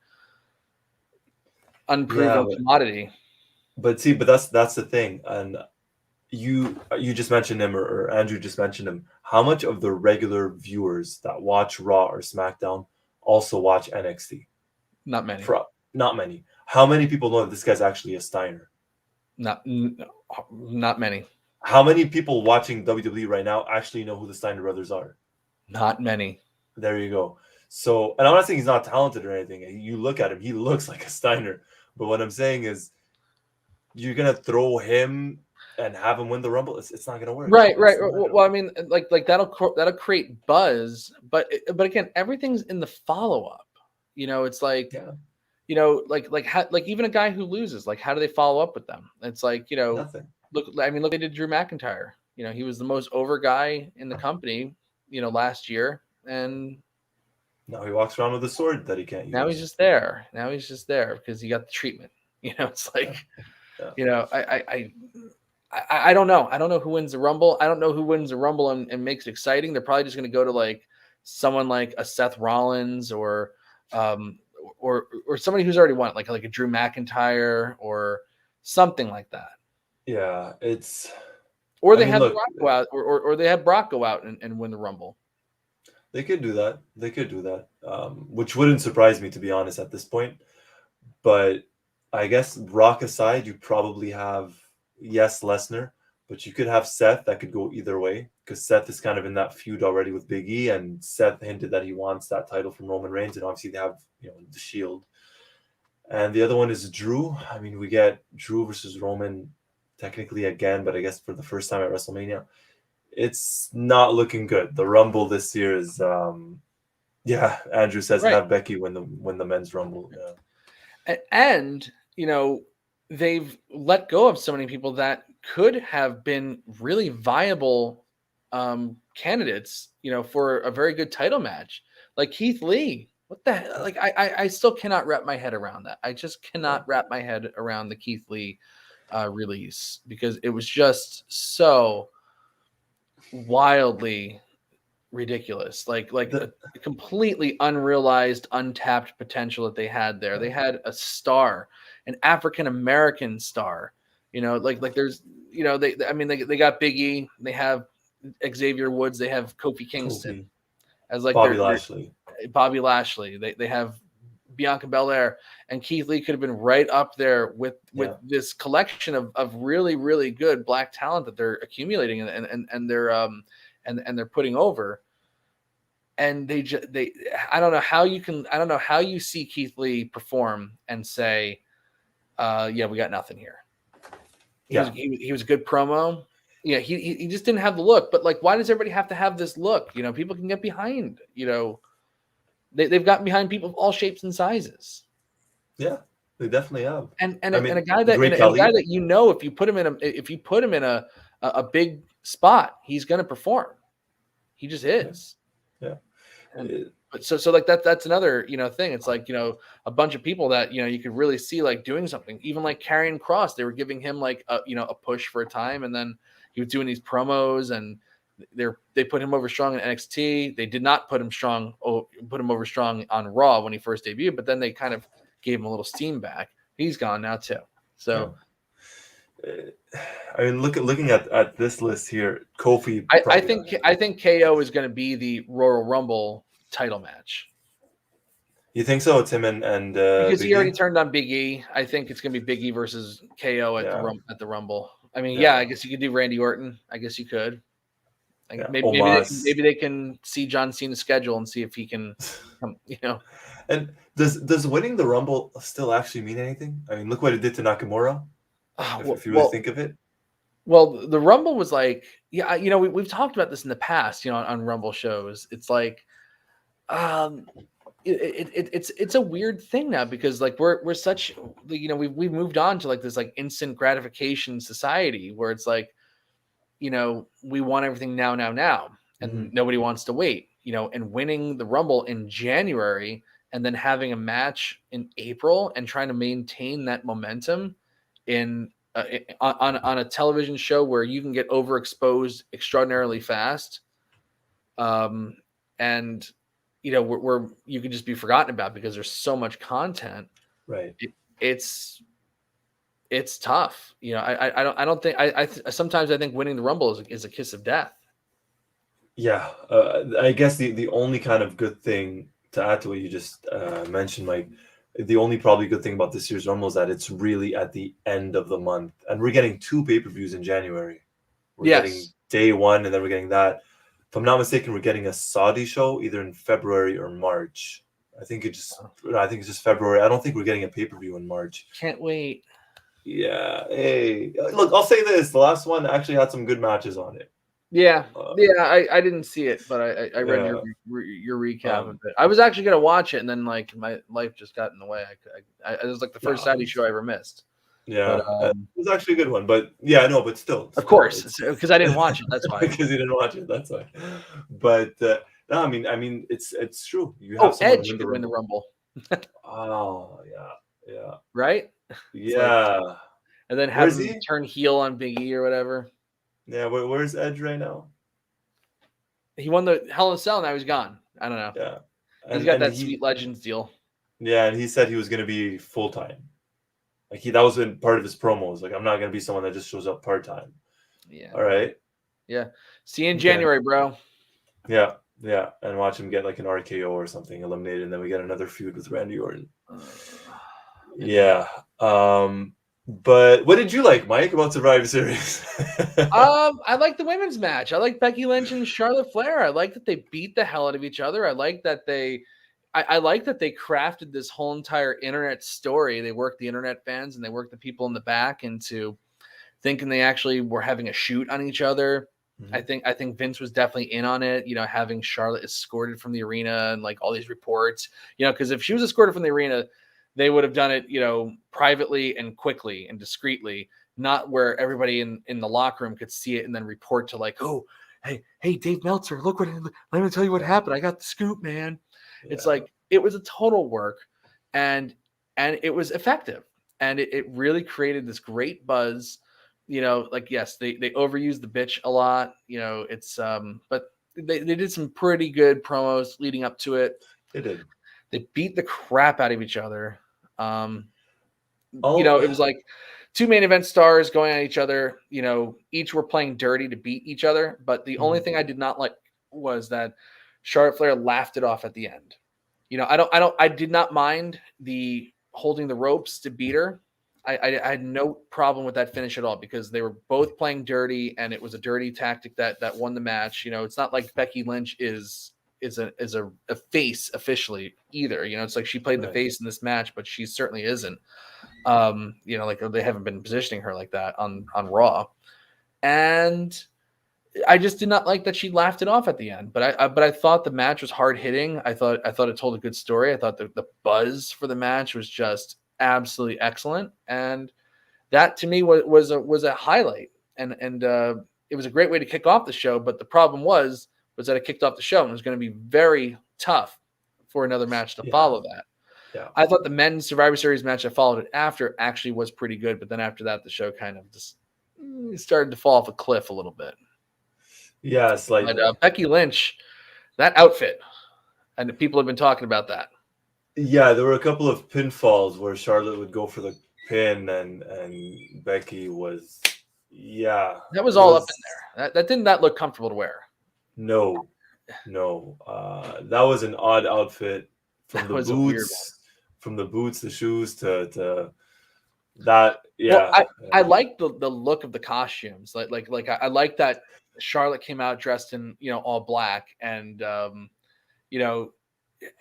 unproven commodity. But that's the thing. And you just mentioned him, or Andrew just mentioned him. How much of the regular viewers that watch Raw or SmackDown also watch NXT? Not many. Not many. How many people know that this guy's actually a Steiner? Not many. How many people watching WWE right now actually know who the Steiner brothers are? Not many. There you go. So, and I'm not saying he's not talented or anything. You look at him, he looks like a Steiner. But what I'm saying is, you're gonna throw him and have him win the Rumble. It's not gonna work. Right. Well, I mean, like that'll create buzz, but again, everything's in the follow up. It's like, like even a guy who loses, like how do they follow up with them? It's like, nothing. Look, they did Drew McIntyre. He was the most over guy in the company, last year, and now he walks around with a sword that he can't use. Now he's just there. Because he got the treatment. It's like, I don't know. I don't know who wins the Rumble. I don't know who wins the Rumble and makes it exciting. They're probably just going to go to like someone like a Seth Rollins or somebody who's already won it, like a Drew McIntyre or something like that. Yeah, or they have Brock go out, or they have Brock go out and win the Rumble. They could do that. Which wouldn't surprise me, to be honest, at this point. But I guess Brock aside, you probably have Lesnar, but you could have Seth. That could go either way because Seth is kind of in that feud already with Big E, and Seth hinted that he wants that title from Roman Reigns, and obviously they have the Shield. And the other one is Drew. I mean, we get Drew versus Roman technically again, but I guess for the first time at WrestleMania. It's not looking good. The Rumble this year is, Andrew says have Becky win the men's Rumble. Yeah. And they've let go of so many people that could have been really viable candidates, for a very good title match. Like Keith Lee. What the hell? Like I still cannot wrap my head around that. I just cannot wrap my head around the Keith Lee release, because it was just so wildly ridiculous. Like a completely unrealized, untapped potential that they had there. They had a star, an African American star. Like there's they got Big E, they have Xavier Woods, they have Kofi Kingston as like Bobby their Lashley. Bobby Lashley. They have Bianca Belair, and Keith Lee could have been right up there with this collection of really, really good black talent that they're accumulating and they're putting over. And I don't know how you see Keith Lee perform and say, we got nothing here. He was a good promo. Yeah, he just didn't have the look. But like, why does everybody have to have this look? People can get behind. They've gotten behind people of all shapes and sizes. Yeah, they definitely have. And a guy that if you put him in a big spot, he's going to perform. He just is. Yeah. But so like that's another thing. It's like a bunch of people that you could really see like doing something. Even like Karrion Kross, they were giving him like a push for a time, and then he was doing these promos, and they put him over strong in NXT. They did not put him over strong on Raw when he first debuted, but then they kind of gave him a little steam back. He's gone now too. So I mean, looking at this list here, Kofi. I think KO is going to be the Royal Rumble title match. You think so? It's him and because he already turned on Big E. I think it's going to be Big E versus KO at the Rumble. I mean, I guess you could do Randy Orton. I guess you could. Maybe they can see John Cena's schedule and see if he can, And does winning the Rumble still actually mean anything? I mean, look what it did to Nakamura. If you really think of it. Well, the Rumble was like, we've talked about this in the past, on Rumble shows. It's like, it's a weird thing now, because like we're such, we've moved on to like this like instant gratification society where it's like, we want everything now, and nobody wants to wait, and winning the Rumble in January and then having a match in April and trying to maintain that momentum on a television show where you can get overexposed extraordinarily fast, and where you can just be forgotten about because there's so much content. Right. It's tough. I don't think sometimes I think winning the Rumble is a kiss of death. Yeah. I guess the only kind of good thing to add to what you just mentioned, Mike, the only probably good thing about this year's Rumble is that it's really at the end of the month, and we're getting 2 pay-per-views in January. We're getting day 1, and then we're getting that. If I'm not mistaken, we're getting a Saudi show either in February or March. I think it's just February. I don't think we're getting a pay-per-view in March. Can't wait. Yeah. Hey, look, I'll say this: the last one actually had some good matches on it. Yeah, I didn't see it, but I read your recap of it. I was actually gonna watch it, and then like my life just got in the way. It was like the first Saudi show I ever missed. Yeah, but, it was actually a good one, but but still, of course, because I didn't watch it. That's why. Because you didn't watch it. That's why. But no, I mean, it's true. You have Edge could win the Rumble. Oh yeah. Right. Yeah. Like, and then have him turn heel on Big E or whatever. Yeah, where's Edge right now? He won the Hell in a Cell. Now he's gone. I don't know. Yeah, he's got that Sweet Legends deal. Yeah, and he said he was going to be full time. Like that was in part of his promos. Like, I'm not going to be someone that just shows up part time. Yeah. All right. Yeah. See you in January, bro. Yeah, and watch him get like an RKO or something eliminated, and then we get another feud with Randy Orton. Yeah. But what did you like, Mike, about Survivor Series? I like the women's match. I like Becky Lynch and Charlotte Flair. I like that they beat the hell out of each other. I like that I like that they crafted this whole entire internet story. They worked the internet fans and they worked the people in the back into thinking they actually were having a shoot on each other. Mm-hmm. I think Vince was definitely in on it, having Charlotte escorted from the arena and like all these reports, because if she was escorted from the arena, they would have done it, privately and quickly and discreetly, not where everybody in the locker room could see it and then report to like, oh, hey, Dave Meltzer, let me tell you what happened. I got the scoop, man. It's Yeah. like it was a total work, and it was effective, and it really created this great buzz. Like yes, they overused the bitch a lot. But they did some pretty good promos leading up to it. It did. They beat the crap out of each other. Um, All it was like two main event stars going at each other. Each were playing dirty to beat each other. But the only Mhm. thing I did not like was that Charlotte Flair laughed it off at the end. I did not mind the holding the ropes to beat her. I had no problem with that finish at all because they were both playing dirty, and it was a dirty tactic that won the match. It's not like Becky Lynch is a face officially either. It's like she played the right. face in this match, but she certainly isn't. Like they haven't been positioning her like that on Raw, and I just did not like that she laughed it off at the end. But I thought the match was hard hitting. I thought it told a good story. I thought the buzz for the match was just absolutely excellent, and that to me was a highlight. And it was a great way to kick off the show. But the problem was that it kicked off the show, and it was going to be very tough for another match to Yeah. follow that. Yeah. I thought the men's Survivor Series match that followed it after actually was pretty good, but then after that, the show kind of just started to fall off a cliff a little bit. Yeah. But Slightly. Becky Lynch, that outfit, and people have been talking about that. Yeah, there were a couple of pinfalls where Charlotte would go for the pin, and Becky was, yeah, That was it all up in was there. That did not look comfortable to wear. no, no. That was an odd outfit from That the was a weird one. boots, the shoes to that. Well, Yeah, I like the look of the costumes. I like that Charlotte came out dressed in all black, and you know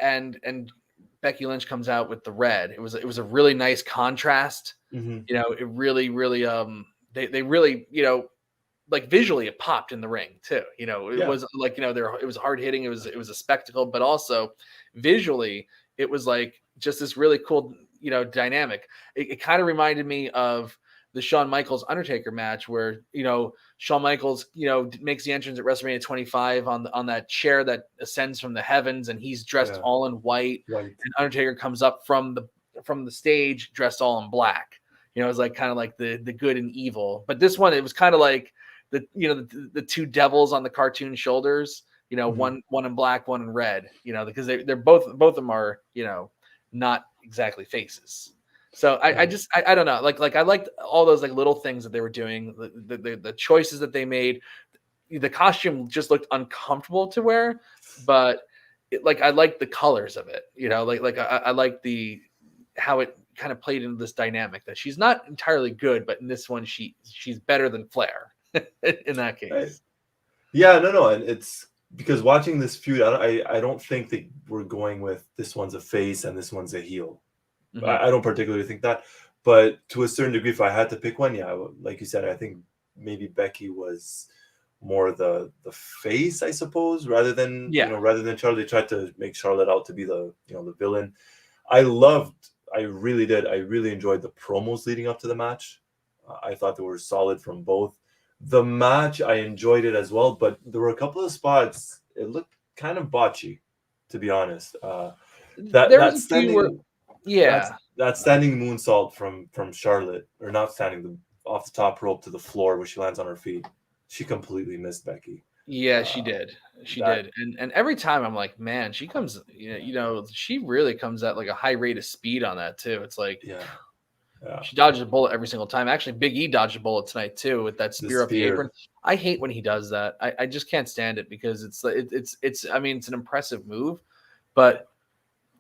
and Becky Lynch comes out with the red. It was a really nice contrast. hmm It really they really like visually it popped in the ring too. It yeah, was like it was hard hitting. It was a spectacle, but also visually it was like just this really cool dynamic. It kind of reminded me of the Shawn Michaels Undertaker match where Shawn Michaels makes the entrance at WrestleMania 25 on that chair that ascends from the heavens, and he's dressed yeah, all in white, right. and Undertaker comes up from the stage dressed all in black. It was like kind of like the good and evil, but this one it was kind of like the two devils on the cartoon shoulders. hmm One in black, one in red. Because they're both of them are not exactly faces. So Right. I don't know. Like I liked all those like little things that they were doing, the choices that they made. The costume just looked uncomfortable to wear, but I like the colors of it. I like the how it kind of played into this dynamic that she's not entirely good, but in this one she's better than Flair in that Right. case. Yeah, no, and it's because watching this feud, I don't think that we're going with this one's a face and this one's a heel. Mhm. I don't particularly think that, but to a certain degree, if I had to pick one, yeah, like you said, I think maybe Becky was more the face, I suppose, Yeah. rather than Charlotte. They tried to make Charlotte out to be the villain. I really did. I really enjoyed the promos leading up to the match. I thought they were solid from both. The match, I enjoyed it as well, but there were a couple of spots it looked kind of botchy, to be honest. That There was that a few where, standing yeah. that standing moonsault from Charlotte, or not standing off the top rope to the floor where she lands on her feet, she completely missed Becky. Yeah, she Uh, did. She that did. And every time I'm like, man, she comes, she really comes at like a high rate of speed on that too. It's like yeah, yeah, she dodges a bullet every single time. Actually, Big E dodged a bullet tonight too with that the spear off the apron. spear. I hate when he does that. I just can't stand it because it's I mean it's an impressive move, but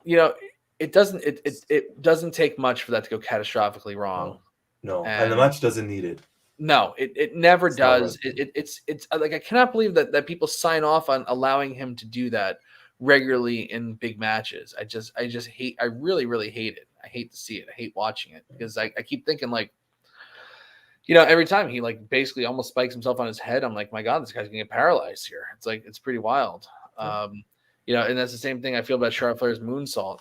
you know it doesn't take much for that to go catastrophically wrong. No, no, and the And match doesn't need it. no, it never It's not does. worth it. It's like I cannot believe that people sign off on allowing him to do that regularly in big matches. I just hate. I really hate it. I hate to see it. I hate watching it because I keep thinking like every time he like basically almost spikes himself on his head. I'm like, my God, this guy's gonna get paralyzed here. It's like it's pretty wild. Yeah. And that's the same thing I feel about Charlotte Flair's moonsault.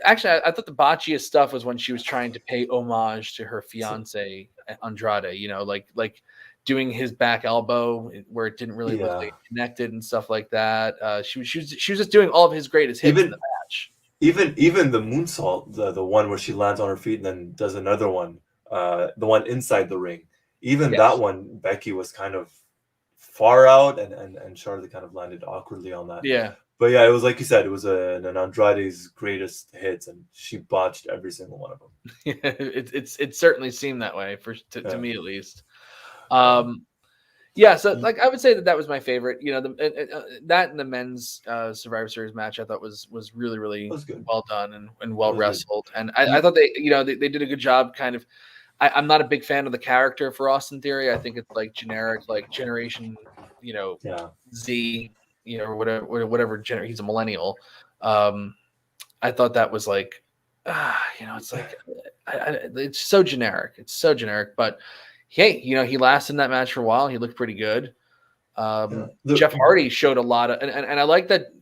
Actually, I thought the botchiest stuff was when she was trying to pay homage to her So, fiance Andrade. Like doing his back elbow where it didn't really look Yeah. like it connected and stuff like that. She was just doing all of his greatest hits in the match. Even the moonsault, the one where she lands on her feet and then does another one, the one inside the ring. Even that Yes. one, Becky was kind of far out, and Charlotte kind of landed awkwardly on that. Yeah. But yeah, it was like you said, it was an Andrade's greatest hits, and she botched every single one of them. It certainly seemed that way to Yeah. me at least. Um, Yeah, so like I would say that was my favorite. You know, that and the men's Survivor Series match I thought was really That was good. well done and well That was good. wrestled. And I thought they they did a good job. Kind of, I'm not a big fan of the character for Austin Theory. I think it's like generic, like Generation, Yeah. Z, or whatever. He's a millennial. I thought that was like, it's like, it's so generic. It's so generic. But hey, he lasted in that match for a while. He looked pretty good. Jeff Hardy showed a lot of, and I like that.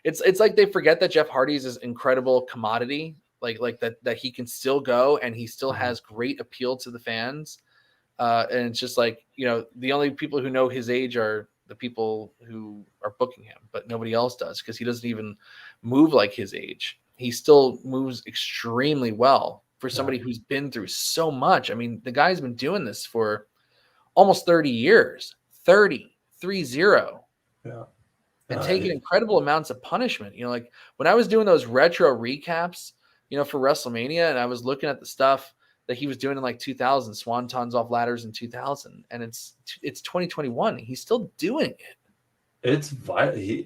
It's like they forget that Jeff Hardy's this incredible commodity, like that he can still go and he still has great appeal to the fans. And it's just like, the only people who know his age are the people who are booking him, but nobody else does because he doesn't even move like his age. He still moves extremely well for somebody who's been through so much. I mean, the guy's been doing this for almost 30 years, 30. Yeah. And taking incredible amounts of punishment. Like when I was doing those retro recaps, for WrestleMania, and I was looking at the stuff that he was doing in like 2000, swantons off ladders in 2000, and it's 2021. He's still doing it. It's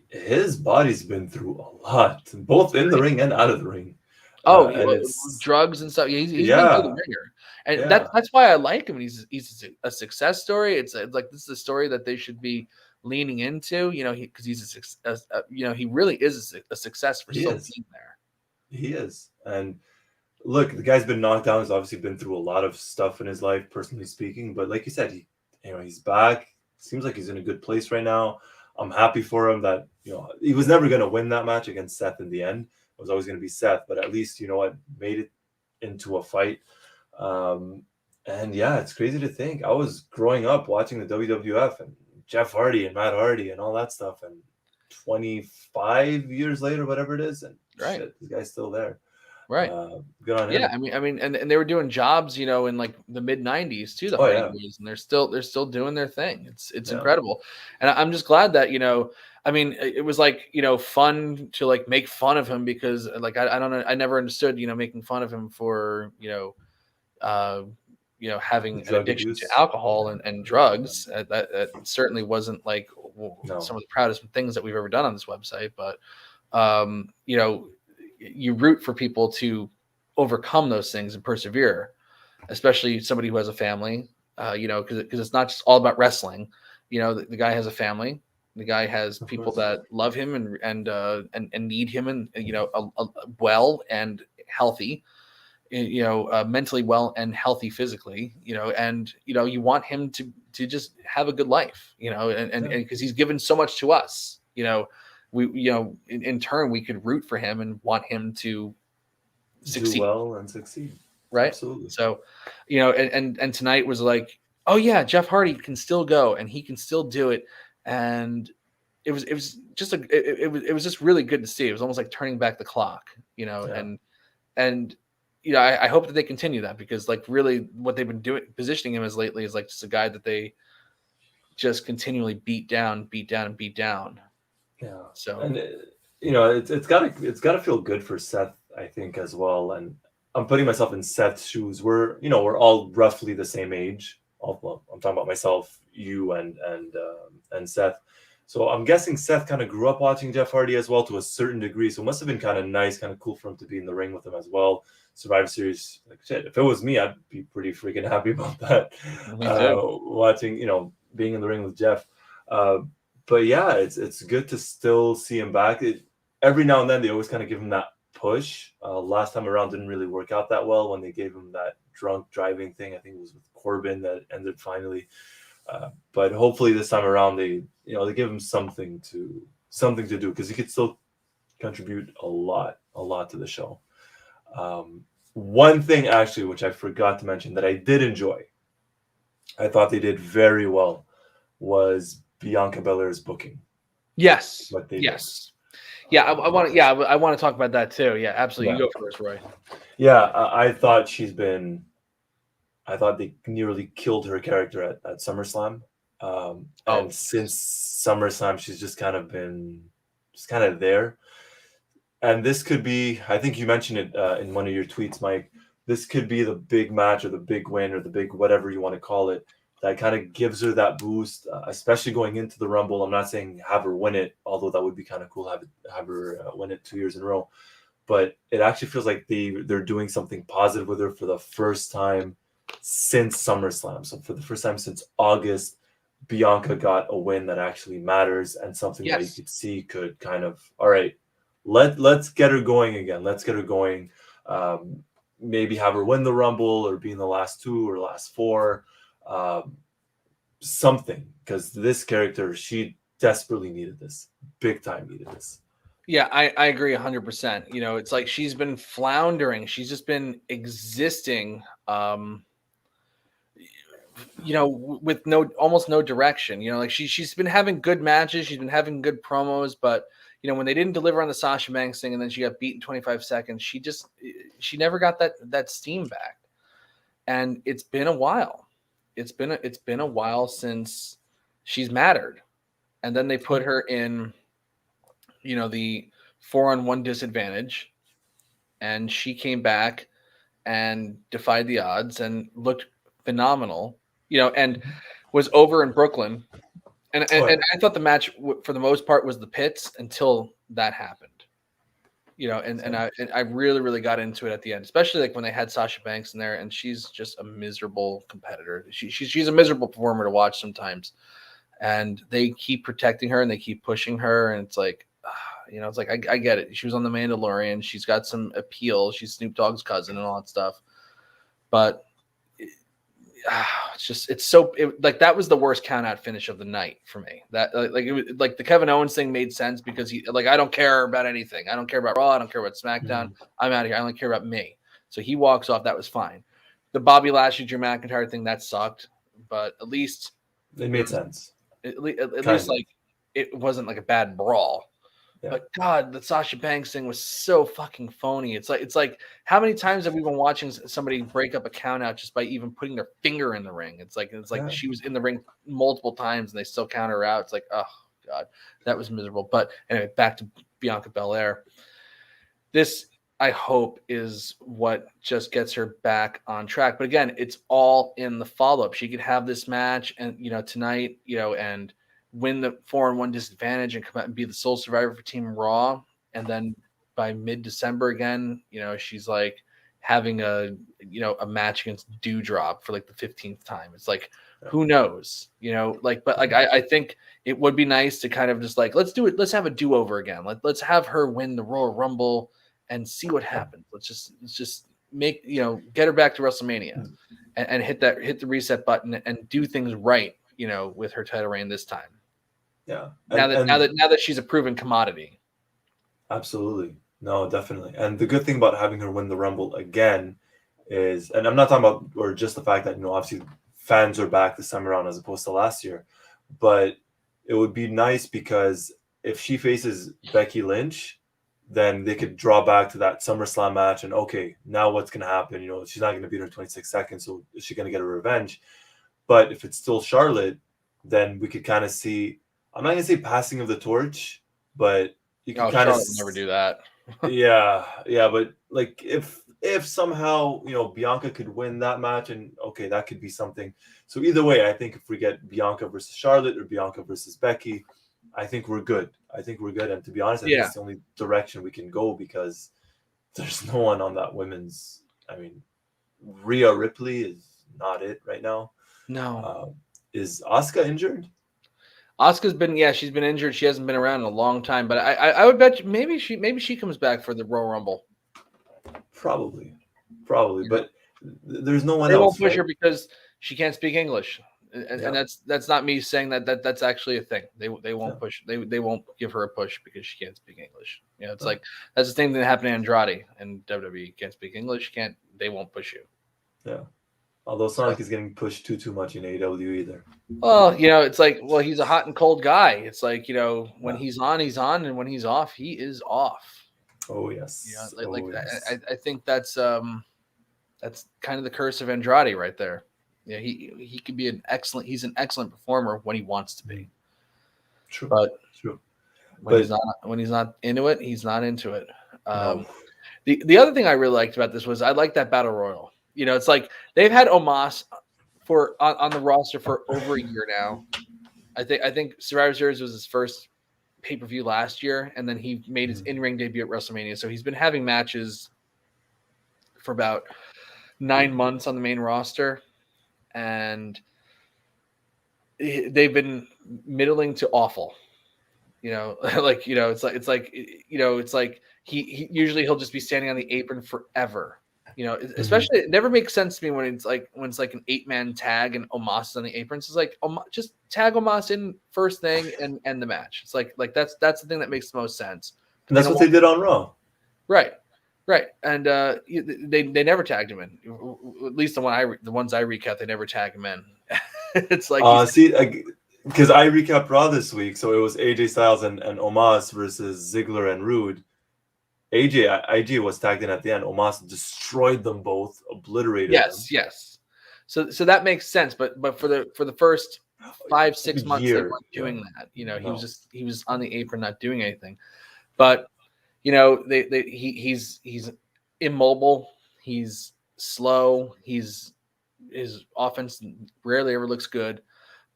his body's been through a lot, both in the ring and out of the ring. And it's drugs and stuff. He's been through the ringer, and that's why I like him. He's a success story. It's like this is a story that they should be leaning into. Because he's he really is a success for still being there. He is, and look, the guy's been knocked down. He's obviously been through a lot of stuff in his life, personally speaking. But like you said, he's back. Seems like he's in a good place right now. I'm happy for him that he was never going to win that match against Seth in the end. It was always going to be Seth, but at least made it into a fight. And yeah, it's crazy to think I was growing up watching the WWF and Jeff Hardy and Matt Hardy and all that stuff, and 25 years later, whatever it is, and shit, this guy's still there. Right. Good on him. Yeah, I mean, and they were doing jobs, in like the mid '90s too. The Hardy Boys, and they're still doing their thing. It's incredible, and I'm just glad that I mean, it was like fun to like make fun of him because like I don't know, I never understood making fun of him for having an addiction to alcohol and drugs. That certainly wasn't like some of the proudest things that we've ever done on this website, but you root for people to overcome those things and persevere, especially somebody who has a family, because it's not just all about wrestling. The guy has a family. The guy has people that love him and need him and well and healthy, mentally well and healthy physically, and you want him to just have a good life, and because he's given so much to us, we in turn we could root for him and want him to succeed. Do well and succeed, right? Absolutely. So and tonight was like, oh yeah, Jeff Hardy can still go and he can still do it, and it was just it was just really good to see. It was almost like turning back the clock, and I hope that they continue that, because like really what they've been doing, positioning him as lately, is like just a guy that they just continually beat down. Yeah. So, and it's gotta feel good for Seth, I think, as well. And I'm putting myself in Seth's shoes. We're all roughly the same age. Well, I'm talking about myself, you, and Seth. So I'm guessing Seth kind of grew up watching Jeff Hardy as well to a certain degree. So it must have been kind of nice, kind of cool for him to be in the ring with him as well. Survivor Series, like shit. If it was me, I'd be pretty freaking happy about that. Watching, being in the ring with Jeff. But yeah, it's good to still see him back. Every now and then they always kind of give him that push. Last time around didn't really work out that well when they gave him that drunk driving thing. I think it was with Corbin that ended finally. But hopefully this time around they give him something to do, because he could still contribute a lot to the show. One thing actually, which I forgot to mention that I did enjoy, I thought they did very well was Bianca Belair's booking. Yes. What they did. Yes. Yeah, I want to. Yeah, I want to talk about that too. Yeah, absolutely. Yeah. You go first, Roy. Yeah, I thought she's been. I thought they nearly killed her character at SummerSlam, Oh, and since SummerSlam, she's just kind of been just kind of there. And this could be. I think you mentioned it in one of your tweets, Mike. This could be the big match or the big win or the big whatever you want to call it that kind of gives her that boost, especially going into the Rumble. I'm not saying have her win it, although that would be kind of cool. Have her win it 2 years in a row, but it actually feels like they're doing something positive with her for the first time since SummerSlam. So for the first time since August, Bianca got a win that actually matters and something that you yes. could see could kind of all right. Let's get her going again. Let's get her going. Maybe have her win the Rumble or be in the last 2 or last 4. Um, Something because this character she desperately needed this, big time needed this. Yeah, I agree 100%. You know, it's like she's been floundering. She's just been existing. You know, with almost no direction. You know, like she's been having good matches. She's been having good promos, but you know, when they didn't deliver on the Sasha Banks thing, and then she got beat in 25 seconds, she never got that steam back. And it's been a while. It's been a while since she's mattered. And then they put her in, you know, the 4-on-1 disadvantage, and she came back and defied the odds and looked phenomenal. You know, and was over in Brooklyn. Oh yeah. And I thought the match for the most part was the pits until that happened. You know, and I really got into it at the end, especially like when they had Sasha Banks in there, and she's just a miserable competitor. She's a miserable performer to watch sometimes, and they keep protecting her and they keep pushing her, and it's like, you know, it's like I get it. She was on The Mandalorian. She's got some appeal. She's Snoop Dogg's cousin and all that stuff, but it's just like that was the worst count out finish of the night for me. That like it was like the Kevin Owens thing made sense because he like I don't care about anything. I don't care about Raw. I don't care about SmackDown. Mhm. I'm out of here. I only care about me. So he walks off. That was fine. The Bobby Lashley Drew McIntyre thing that sucked, but at least It there made was sense. at Kind least of. like it wasn't like a bad brawl. Yeah. But God, the Sasha Banks thing was so fucking phony. It's like how many times have we been watching somebody break up a count out just by even putting their finger in the ring? It's like Yeah. she was in the ring multiple times and they still count her out. It's like, oh God, that was miserable. But anyway, back to Bianca Belair. This I hope is what just gets her back on track. But again, it's all in the follow-up. She could have this match and you know tonight, you know, and win the 4-on-1 disadvantage and come out and be the sole survivor for Team Raw. And then by mid-December again, you know, she's like having a match against Dewdrop for like the 15th time. It's like, who knows? You know, like, but like I think it would be nice to kind of just like let's do it. Let's have a do-over again. Let's have her win the Royal Rumble and see what happens. Let's just make get her back to WrestleMania and hit the reset button and do things right, you know, with her title reign this time. Yeah. Now And that she's a proven commodity. absolutely. No, definitely. And the good thing about having her win the Rumble again is, and I'm not talking about or just the fact that, obviously fans are back this time around as opposed to last year, but it would be nice because if she faces Becky Lynch, then they could draw back to that SummerSlam match and okay, now what's going to happen? She's not going to beat her in 26 seconds, so is she going to get a revenge? But if it's still Charlotte, then we could kind of see, I'm not going to say passing of the torch, but you could Oh, kind of Charlotte would never do that. yeah, but like if somehow Bianca could win that match, and okay, that could be something. So either way, I think if we get Bianca versus Charlotte or Bianca versus Becky, I think we're good. And to be honest, I think Yeah. it's the only direction we can go because there's no one on that women's. I mean, Rhea Ripley is not it right now. No. Is Asuka injured? Asuka's been she's been injured. She hasn't been around in a long time, but I would bet you maybe she comes back for the Royal Rumble. Probably, You know? but there's no one They won't else, push right? her because she can't speak English, and Yeah, that's not me saying that's actually a thing. They yeah, won't push. They won't give her a push because she can't speak English. You know, it's yeah, like that's the same thing that happened to Andrade and WWE. Can't speak English. They won't push you. yeah. Although it's not like he's getting pushed too much in AEW either. Well, it's like, well, he's a hot and cold guy. It's like, when Yeah. he's on, and when he's off, he is off. Oh yes. Yes. I think that's kind of the curse of Andrade right there. Yeah, he could be he's an excellent performer when he wants to be. True. But True. when he's not into it, he's not into it. No. The other thing I really liked about this was I like that battle royal. It's like they've had Omos on the roster for over a year now. I think Survivor Series was his first pay-per-view last year, and then he made his in-ring debut at WrestleMania. So he's been having matches for about 9 months on the main roster, and they've been middling to awful. It's like he usually he'll just be standing on the apron forever. Especially it never makes sense to me when it's like an 8-man tag and Omos is on the apron. So it's like just tag Omos in first thing and end the match. It's like that's the thing that makes the most sense. And that's what they did on Raw. Right. And they never tagged him in. At least the ones I recap, they never tag him in. It's like because I recapped Raw this week, so it was AJ Styles and Omos versus Ziggler and Rude. IG was tagged in at the end. Omos destroyed them both, obliterated them. Yes. So that makes sense. But for the first 5-6 months they weren't doing that. He was on the apron not doing anything. But he's immobile. He's slow. His offense rarely ever looks good.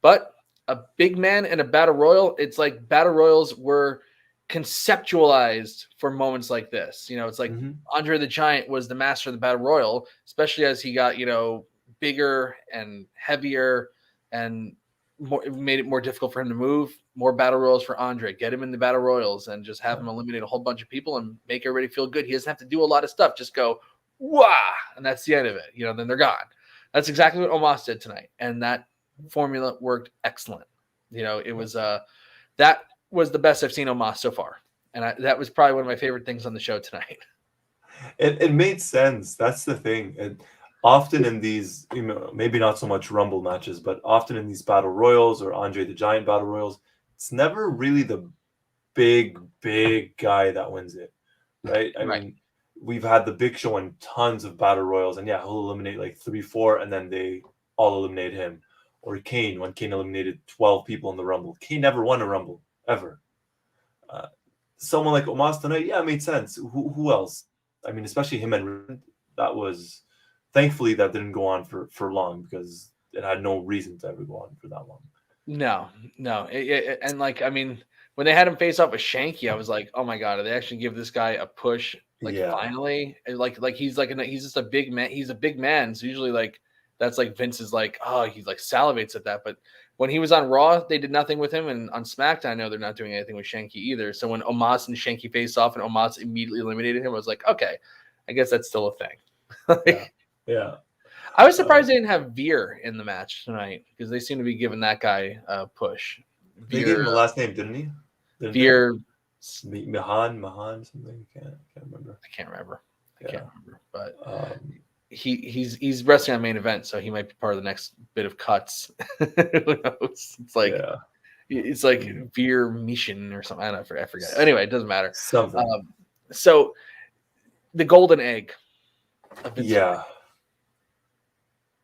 But a big man in a battle royal, it's like battle royals were conceptualized for moments like this. It's like Andre the Giant was the master of the battle royal, especially as he got bigger and heavier and made it more difficult for him to move. More battle royals for Andre. Get him in the battle royals and just have him eliminate a whole bunch of people and make everybody feel good. He doesn't have to do a lot of stuff. Just go wah, and that's the end of it. Then they're gone. That's exactly what Omos did tonight, and that formula worked excellent. It was that was the best I've seen Omos so far, and that was probably one of my favorite things on the show tonight. It made sense. That's the thing. And often in these, maybe not so much Rumble matches, but often in these battle royals or Andre the Giant battle royals, it's never really the big guy that wins it, right? I mean, we've had the Big Show in tons of battle royals, and he'll eliminate like 3-4, and then they all eliminate him. Or Kane, when Kane eliminated 12 people in the Rumble. Kane never won a Rumble, ever. Someone like Omos tonight, it made sense. Who else? I mean, especially him and Rude. That was, thankfully, that didn't go on for long because it had no reason to ever go on for that long. No. And I mean, when they had him face off with Shanky, I was like, oh my God, did they actually give this guy a push? Finally? He's just a big man. He's a big man. So usually that's like Vince is like, oh, he salivates at that. But when he was on Raw, they did nothing with him. And on SmackDown, I know they're not doing anything with Shanky either. So when Omos and Shanky faced off and Omos immediately eliminated him, I was like, okay, I guess that's still a thing. Yeah. I was surprised they didn't have Veer in the match tonight because they seem to be giving that guy a push. They gave him the last name, didn't he? Veer. Mahan, something. I can't remember. But he's wrestling on main event, so he might be part of the next bit of cuts. Who knows? It's like Veer Mishin or something. I don't know. I forget. Anyway, it doesn't matter. Something. So the golden egg. Yeah.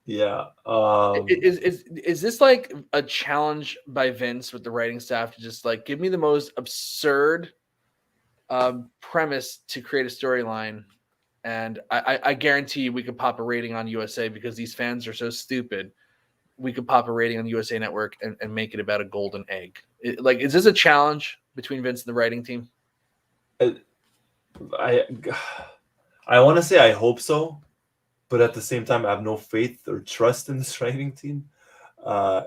Is this like a challenge by Vince with the writing staff to just give me the most absurd premise to create a storyline, and I guarantee you we could pop a rating on USA because these fans are so stupid. We could pop a rating on USA Network and make it about a golden egg. Is this a challenge between Vince and the writing team? I want to say I hope so, but at the same time, I have no faith or trust in this writing team. I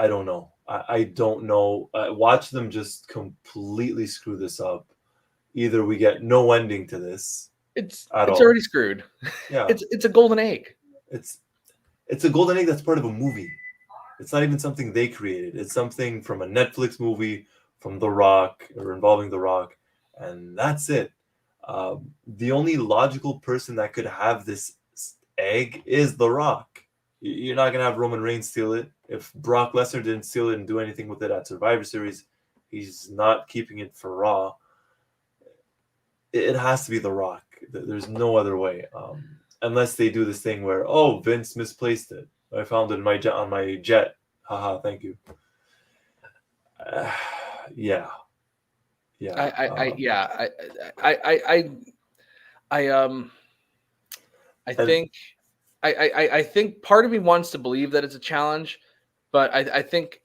don't know. I don't know. Watch them just completely screw this up. Either we get no ending to this. It's already screwed. Yeah, it's a golden egg. It's a golden egg that's part of a movie. It's not even something they created. It's something from a Netflix movie from The Rock or involving The Rock, and that's it. The only logical person that could have this egg is The Rock. You're not gonna have Roman Reigns steal it. If Brock Lesnar didn't steal it and do anything with it at Survivor Series, he's not keeping it for Raw. It has to be The Rock. There's no other way, unless they do this thing where, oh, Vince misplaced it. I found it in my jet on my jet. Haha, thank you. Yeah. I think part of me wants to believe that it's a challenge, but I think,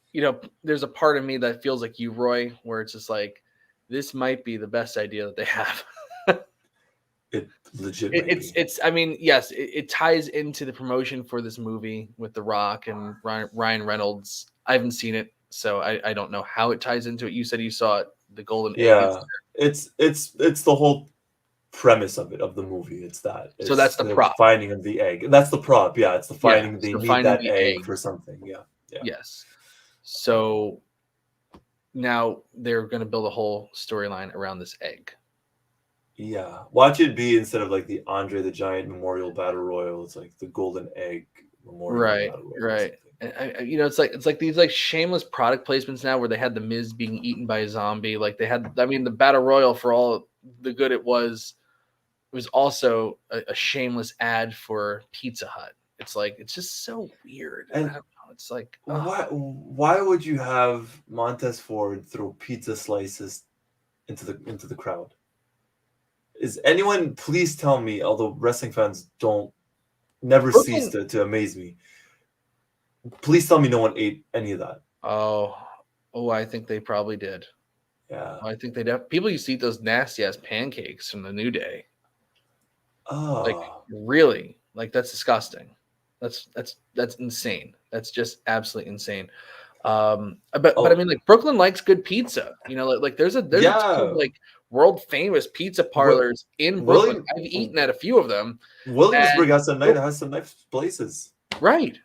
there's a part of me that feels like you, Roy, where it's just like, this might be the best idea that they have. It legit. It's. I mean, yes, it ties into the promotion for this movie with The Rock and Ryan Reynolds. I haven't seen it, so I don't know how it ties into it. You said you saw it, the golden egg. Yeah, it's the whole premise of the movie. It's that. So that's the prop. Finding of the egg. That's the prop. Yeah, it's the finding. Yeah, they need that egg for something. Yeah. Yes. So now they're going to build a whole storyline around this egg. Yeah, watch it be, instead of like the Andre the Giant Memorial Battle Royal, it's like the Golden Egg Memorial Battle Royal. Right. And it's like these like shameless product placements now, where they had the Miz being eaten by a zombie. Like they had, the Battle Royal, for all the good it was also a shameless ad for Pizza Hut. It's like, it's just so weird. And I don't know. It's like, why would you have Montez Ford throw pizza slices into the crowd? Is anyone, please tell me, although wrestling fans never cease to amaze me, please tell me no one ate any of that. Oh, I think they probably did. Yeah. I think people used to eat those nasty ass pancakes from the New Day. Oh. Like, really? Like, that's disgusting. That's insane. That's just absolutely insane. But I mean, like, Brooklyn likes good pizza. Like there's a ton of, like, world famous pizza parlors in Brooklyn. I've eaten at a few of them. Williamsburg has some nice places. Right.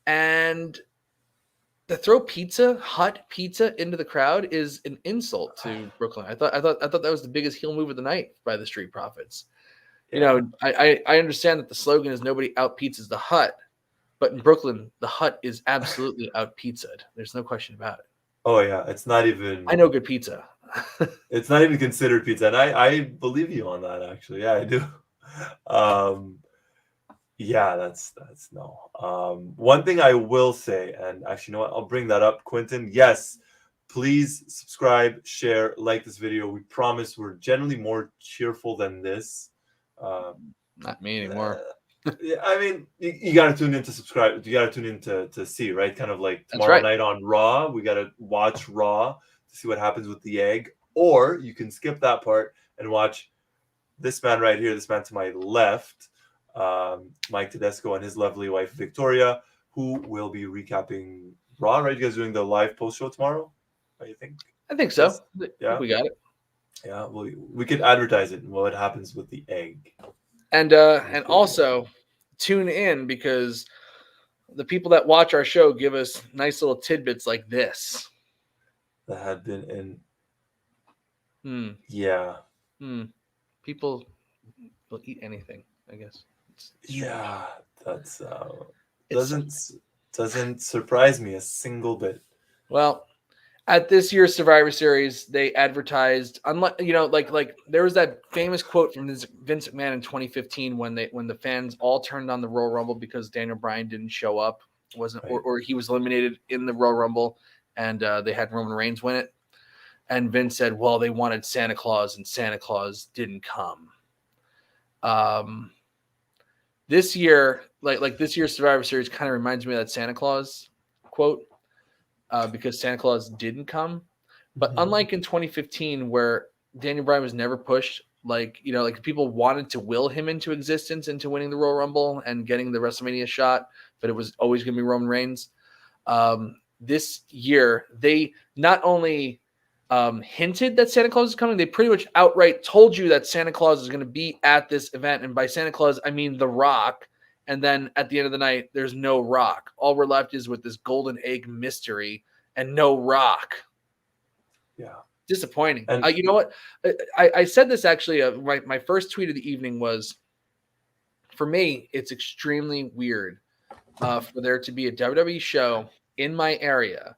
And to throw Pizza Hut pizza into the crowd is an insult to Brooklyn. I thought that was the biggest heel move of the night by the Street Profits. Yeah. I understand that the slogan is nobody out pizzas the Hut, but in Brooklyn, the Hut is absolutely out pizzaed. There's no question about it. Oh yeah, it's not even. I know good pizza. It's not even considered pizza, and I believe you on that, actually. Yeah, I do. Yeah, that's no. One thing I will say, and actually, you know what? I'll bring that up, Quentin. Yes, please subscribe, share, like this video. We promise we're generally more cheerful than this. Not me anymore. Yeah, I mean, you got to tune in to subscribe. You got to tune in to see, right? Kind of like tomorrow night on Raw, we got to watch Raw to see what happens with the egg. Or you can skip that part and watch this man right here, this man to my left, Mike Tedesco and his lovely wife, Victoria, who will be recapping Raw, right? You guys doing the live post show tomorrow? What do you think? I think so. Yeah, we got it. Yeah, well, we could advertise it and what happens with the egg. And also tune in, because the people that watch our show give us nice little tidbits like this. That had been in. Yeah. People will eat anything, I guess. Yeah, that's doesn't surprise me a single bit. Well, at this year's Survivor Series, they advertised, unlike, like there was that famous quote from Vince McMahon in 2015 when the fans all turned on the Royal Rumble because Daniel Bryan didn't show up, or he was eliminated in the Royal Rumble, and they had Roman Reigns win it. And Vince said, well, they wanted Santa Claus, and Santa Claus didn't come. This year, like this year's Survivor Series kind of reminds me of that Santa Claus quote. Because Santa Claus didn't come. But unlike in 2015, where Daniel Bryan was never pushed, like people wanted to will him into existence, into winning the Royal Rumble and getting the WrestleMania shot, but it was always going to be Roman Reigns. This year, they not only hinted that Santa Claus is coming, they pretty much outright told you that Santa Claus is going to be at this event. And by Santa Claus, I mean The Rock. And then at the end of the night, there's no Rock. All we're left is with this golden egg mystery and no Rock. Yeah. Disappointing. And you know what? I said this actually. My first tweet of the evening was, for me, it's extremely weird for there to be a WWE show in my area.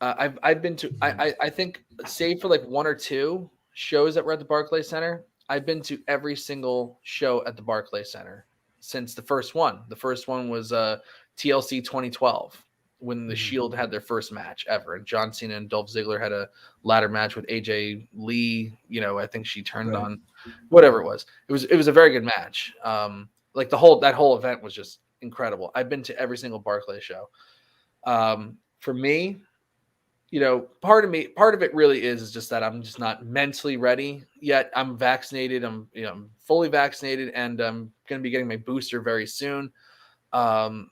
I've been to I think save for like one or two shows that were at the Barclays Center, I've been to every single show at the Barclays Center since the first one. The first one was TLC 2012 when the Shield had their first match ever, and John Cena and Dolph Ziggler had a ladder match with AJ Lee. You know, I think she turned on whatever it was. It was a very good match. Like that whole event was just incredible. I've been to every single Barclays show. For me, you know, part of it really is just that I'm just not mentally ready yet. I'm vaccinated. I'm fully vaccinated, and I'm going to be getting my booster very soon. I'm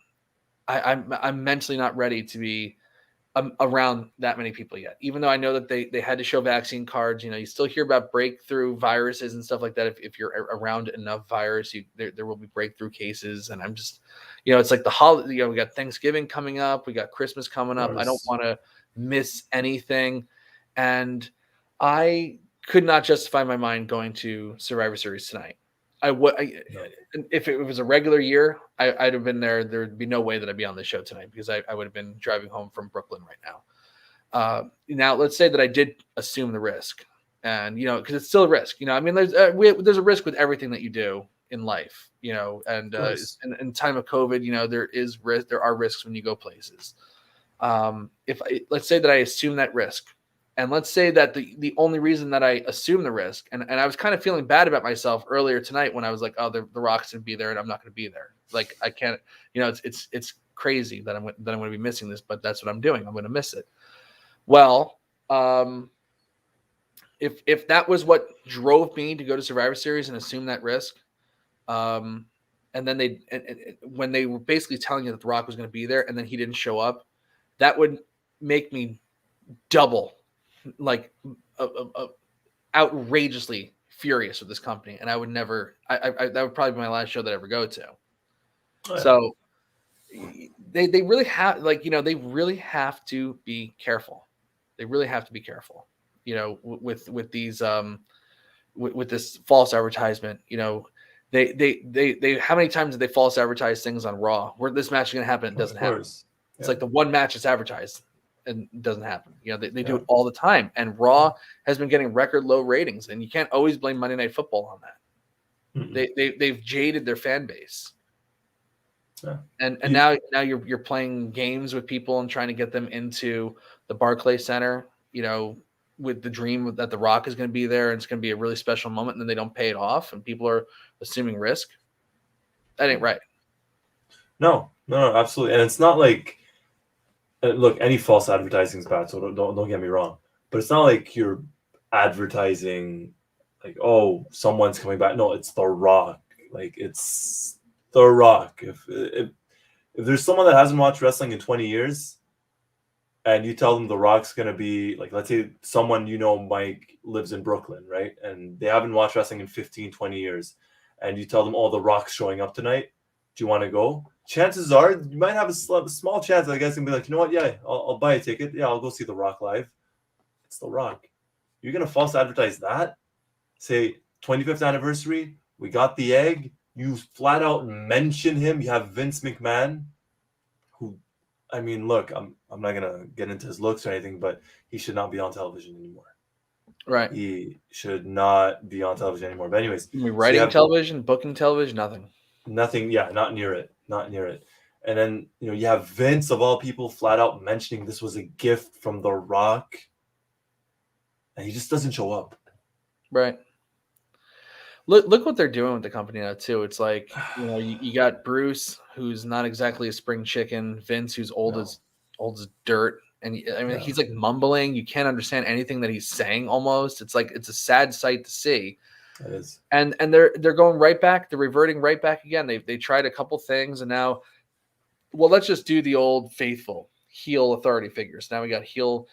mentally not ready to be around that many people yet. Even though I know that they had to show vaccine cards, you know, you still hear about breakthrough viruses and stuff like that. If you're around enough virus, there will be breakthrough cases. And I'm just, you know, it's like the holiday. You know, we got Thanksgiving coming up, we got Christmas coming up. I don't want to miss anything, and I could not justify my mind going to Survivor Series tonight. If it was a regular year, I'd have been there. There would be no way that I'd be on this show tonight because I would have been driving home from Brooklyn right now. Now, let's say that I did assume the risk, and you know, because it's still a risk. You know, I mean, there's a risk with everything that you do in life. You know, and in time of COVID, you know, there is risk. There are risks when you go places. Let's say that I assume that risk, and let's say that the only reason that I assume the risk, and I was kind of feeling bad about myself earlier tonight when I was like, oh, the Rock's gonna be there and I'm not gonna be there. Like I can't, you know, it's crazy that I'm going to be missing this, but that's what I'm doing. I'm going to miss it. Well, if that was what drove me to go to Survivor Series and assume that risk, and then when they were basically telling you that the Rock was going to be there and then he didn't show up, that would make me double, like, outrageously furious with this company, and I would never. That would probably be my last show that I ever go to. Oh, yeah. So they really have, like, you know, they really have to be careful. They really have to be careful. You know, with these with this false advertisement. You know, they how many times did they false advertise things on Raw where this match is going to happen? It doesn't happen. It's like the one match is advertised and it doesn't happen. You know, they do it all the time. And Raw has been getting record low ratings, and you can't always blame Monday Night Football on that. Mm-hmm. They've jaded their fan base. Yeah. And now you're playing games with people and trying to get them into the Barclays Center, you know, with the dream that the Rock is going to be there and it's going to be a really special moment, and then they don't pay it off and people are assuming risk. That ain't right. No, absolutely. And it's not like, look, any false advertising is bad, so don't get me wrong. But it's not like you're advertising like, oh, someone's coming back. No, it's The Rock. Like, it's The Rock. If there's someone that hasn't watched wrestling in 20 years and you tell them The Rock's going to be, like, let's say someone, you know, Mike lives in Brooklyn, right? And they haven't watched wrestling in 15, 20 years. And you tell them, oh, The Rock's showing up tonight. Do you want to go? Chances are you might have a small chance that I guess can be like, you know what? Yeah, I'll buy a ticket. Yeah, I'll go see The Rock live. It's The Rock. You're going to false advertise that? Say 25th anniversary, we got the egg. You flat out mention him. You have Vince McMahon, who, I mean, look, I'm not going to get into his looks or anything, but he should not be on television anymore. Right. He should not be on television anymore. But anyways. Writing television, booking television, nothing. Nothing. Yeah, not near it. And then, you know, you have Vince, of all people, flat out mentioning this was a gift from The Rock. And he just doesn't show up. Right. Look what they're doing with the company now, too. It's like, you know, you got Bruce, who's not exactly a spring chicken. Vince, who's old as dirt. And I mean, he's like mumbling. You can't understand anything that he's saying almost. It's like, it's a sad sight to see. It is. And they're going right back. They're reverting right back again. They tried a couple things, and now, well, let's just do the old faithful heel authority figures. Now we got heel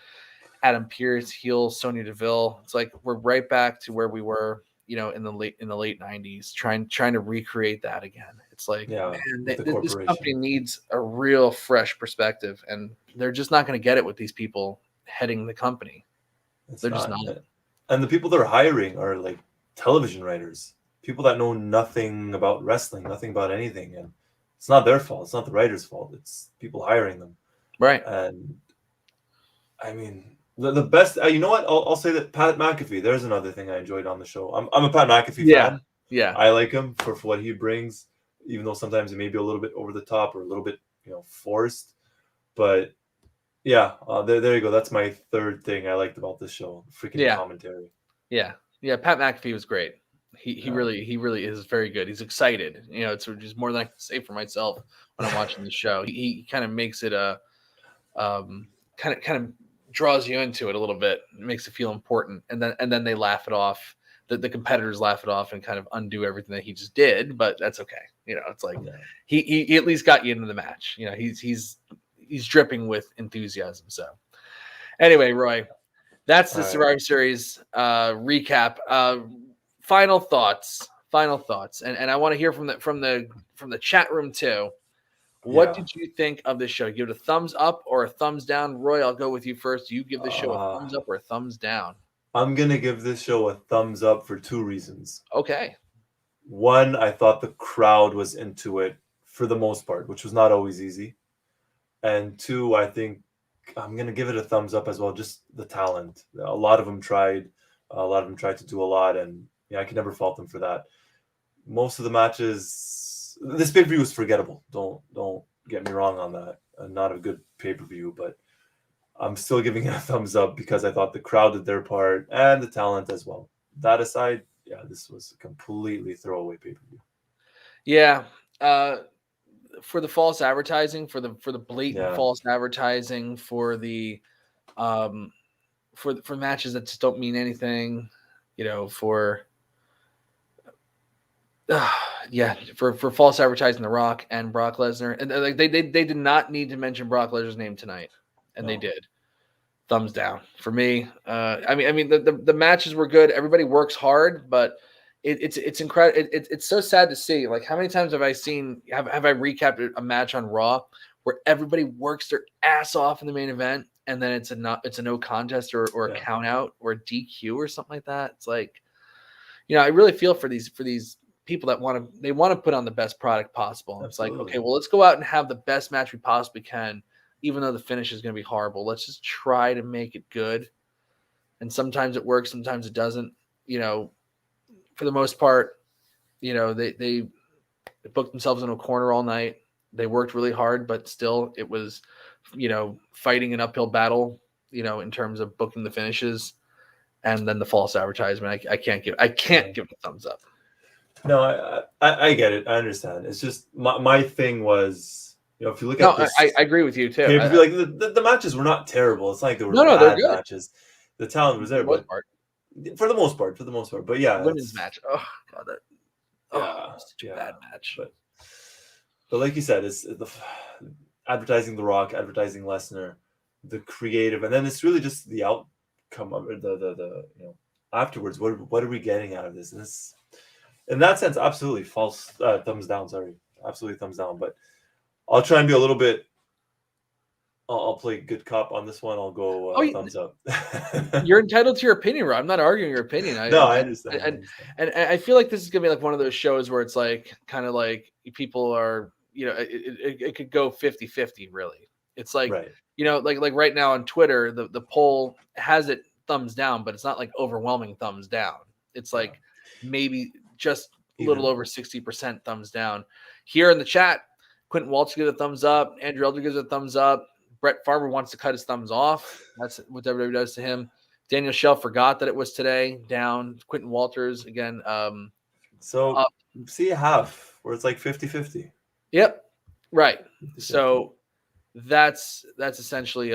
Adam Pearce, heel Sonya Deville. It's like we're right back to where we were, you know, in the late 90s, trying to recreate that again. It's like, man, this company needs a real fresh perspective, and they're just not going to get it with these people heading the company. They're just not. And the people they're hiring are like television writers, people that know nothing about wrestling, nothing about anything, and It's not their fault. It's not the writers' fault. It's people hiring them. Right. And I mean, the best. You know what? I'll say that Pat McAfee. There's another thing I enjoyed on the show. I'm a Pat McAfee fan. Yeah. I like him for what he brings, even though sometimes it may be a little bit over the top or a little bit, forced. But yeah, there you go. That's my third thing I liked about this show. Freaking commentary. Yeah. Pat McAfee was great. He really is very good. He's excited. It's just more than I can say for myself when I'm watching the show. He kind of makes it a kind of draws you into it a little bit. It makes it feel important, and then they laugh it off. The competitors laugh it off and kind of undo everything that he just did, but that's okay. It's like he at least got you into the match. He's dripping with enthusiasm. So anyway, Roy, that's the Survivor Series recap. Final thoughts, and I want to hear from the chat room too. What did you think of this show? Give it a thumbs up or a thumbs down? Roy, I'll go with you first. You give the show a thumbs up or a thumbs down? I'm going to give this show a thumbs up for 2 reasons. Okay. One, I thought the crowd was into it for the most part, which was not always easy. And 2, I think I'm going to give it a thumbs up as well. Just the talent. A lot of them tried. A lot of them tried to do a lot. And I can never fault them for that. Most of the matches, this pay-per-view was forgettable. Don't get me wrong on that. Not a good pay-per-view, but I'm still giving it a thumbs up because I thought the crowd did their part and the talent as well. That aside, this was a completely throwaway pay-per-view. Yeah. For the false advertising, for the blatant false advertising, for the for matches that just don't mean anything, for false advertising The Rock and Brock Lesnar, and like they did not need to mention Brock Lesnar's name tonight, and they did. Thumbs down for me. I mean the matches were good. Everybody works hard, but it's incredible. It's so sad to see. Like, how many times have I recapped a match on Raw where everybody works their ass off in the main event, and then it's a no contest or a count out or a DQ or something like that. It's like, I really feel for these people that want to put on the best product possible. And it's like, okay, well, let's go out and have the best match we possibly can, even though the finish is going to be horrible. Let's just try to make it good. And sometimes it works, sometimes it doesn't. For the most part, they booked themselves in a corner all night. They worked really hard, but still it was, fighting an uphill battle, in terms of booking the finishes. And then the false advertisement, I can't give it a thumbs up. No, I get it. I understand. It's just my thing was, if you look at this, I agree with you too. Like the matches were not terrible. It's not like they were bad matches. The talent was there, but for the most part. But women's match. Oh god, such a bad match. But like you said, it's the advertising The Rock, advertising Lesnar, the creative, and then it's really just the outcome of the afterwards. What are we getting out of this? And this, in that sense, absolutely false thumbs down. Sorry, absolutely thumbs down. But I'll try and be a little bit. I'll play good cop on this one. I'll go thumbs up. You're entitled to your opinion, Rob. I'm not arguing your opinion. I understand. And I feel like this is gonna be like one of those shows where it's like kind of like people are, it could go 50-50 really. It's like, like right now on Twitter, the poll has it thumbs down, but it's not like overwhelming thumbs down. It's like maybe just a little over 60% thumbs down. Here in the chat, Quentin Walsh gives a thumbs up. Andrew Elder gives a thumbs up. Brett Farmer wants to cut his thumbs off. That's what WWE does to him. Daniel Shell forgot that it was today. Down. Quentin Walters again. So see half where it's like 50-50. Yep. Right. 50-50. So that's essentially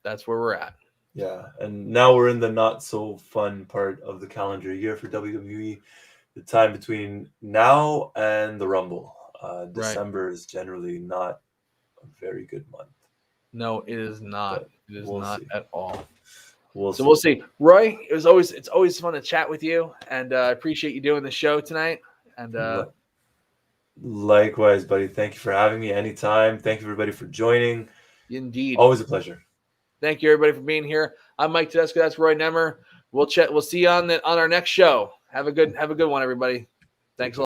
that's where we're at. Yeah, and now we're in the not so fun part of the calendar year for WWE. The time between now and the Rumble. December is generally not a very good month. No, it is not. It is not at all. We'll see. Roy, it's always fun to chat with you, and I appreciate you doing the show tonight. And likewise, buddy. Thank you for having me anytime. Thank you, everybody, for joining. Indeed. Always a pleasure. Thank you, everybody, for being here. I'm Mike Tedesco. That's Roy Nemer. We'll see you on our next show. Have a good one, everybody. Thanks a lot.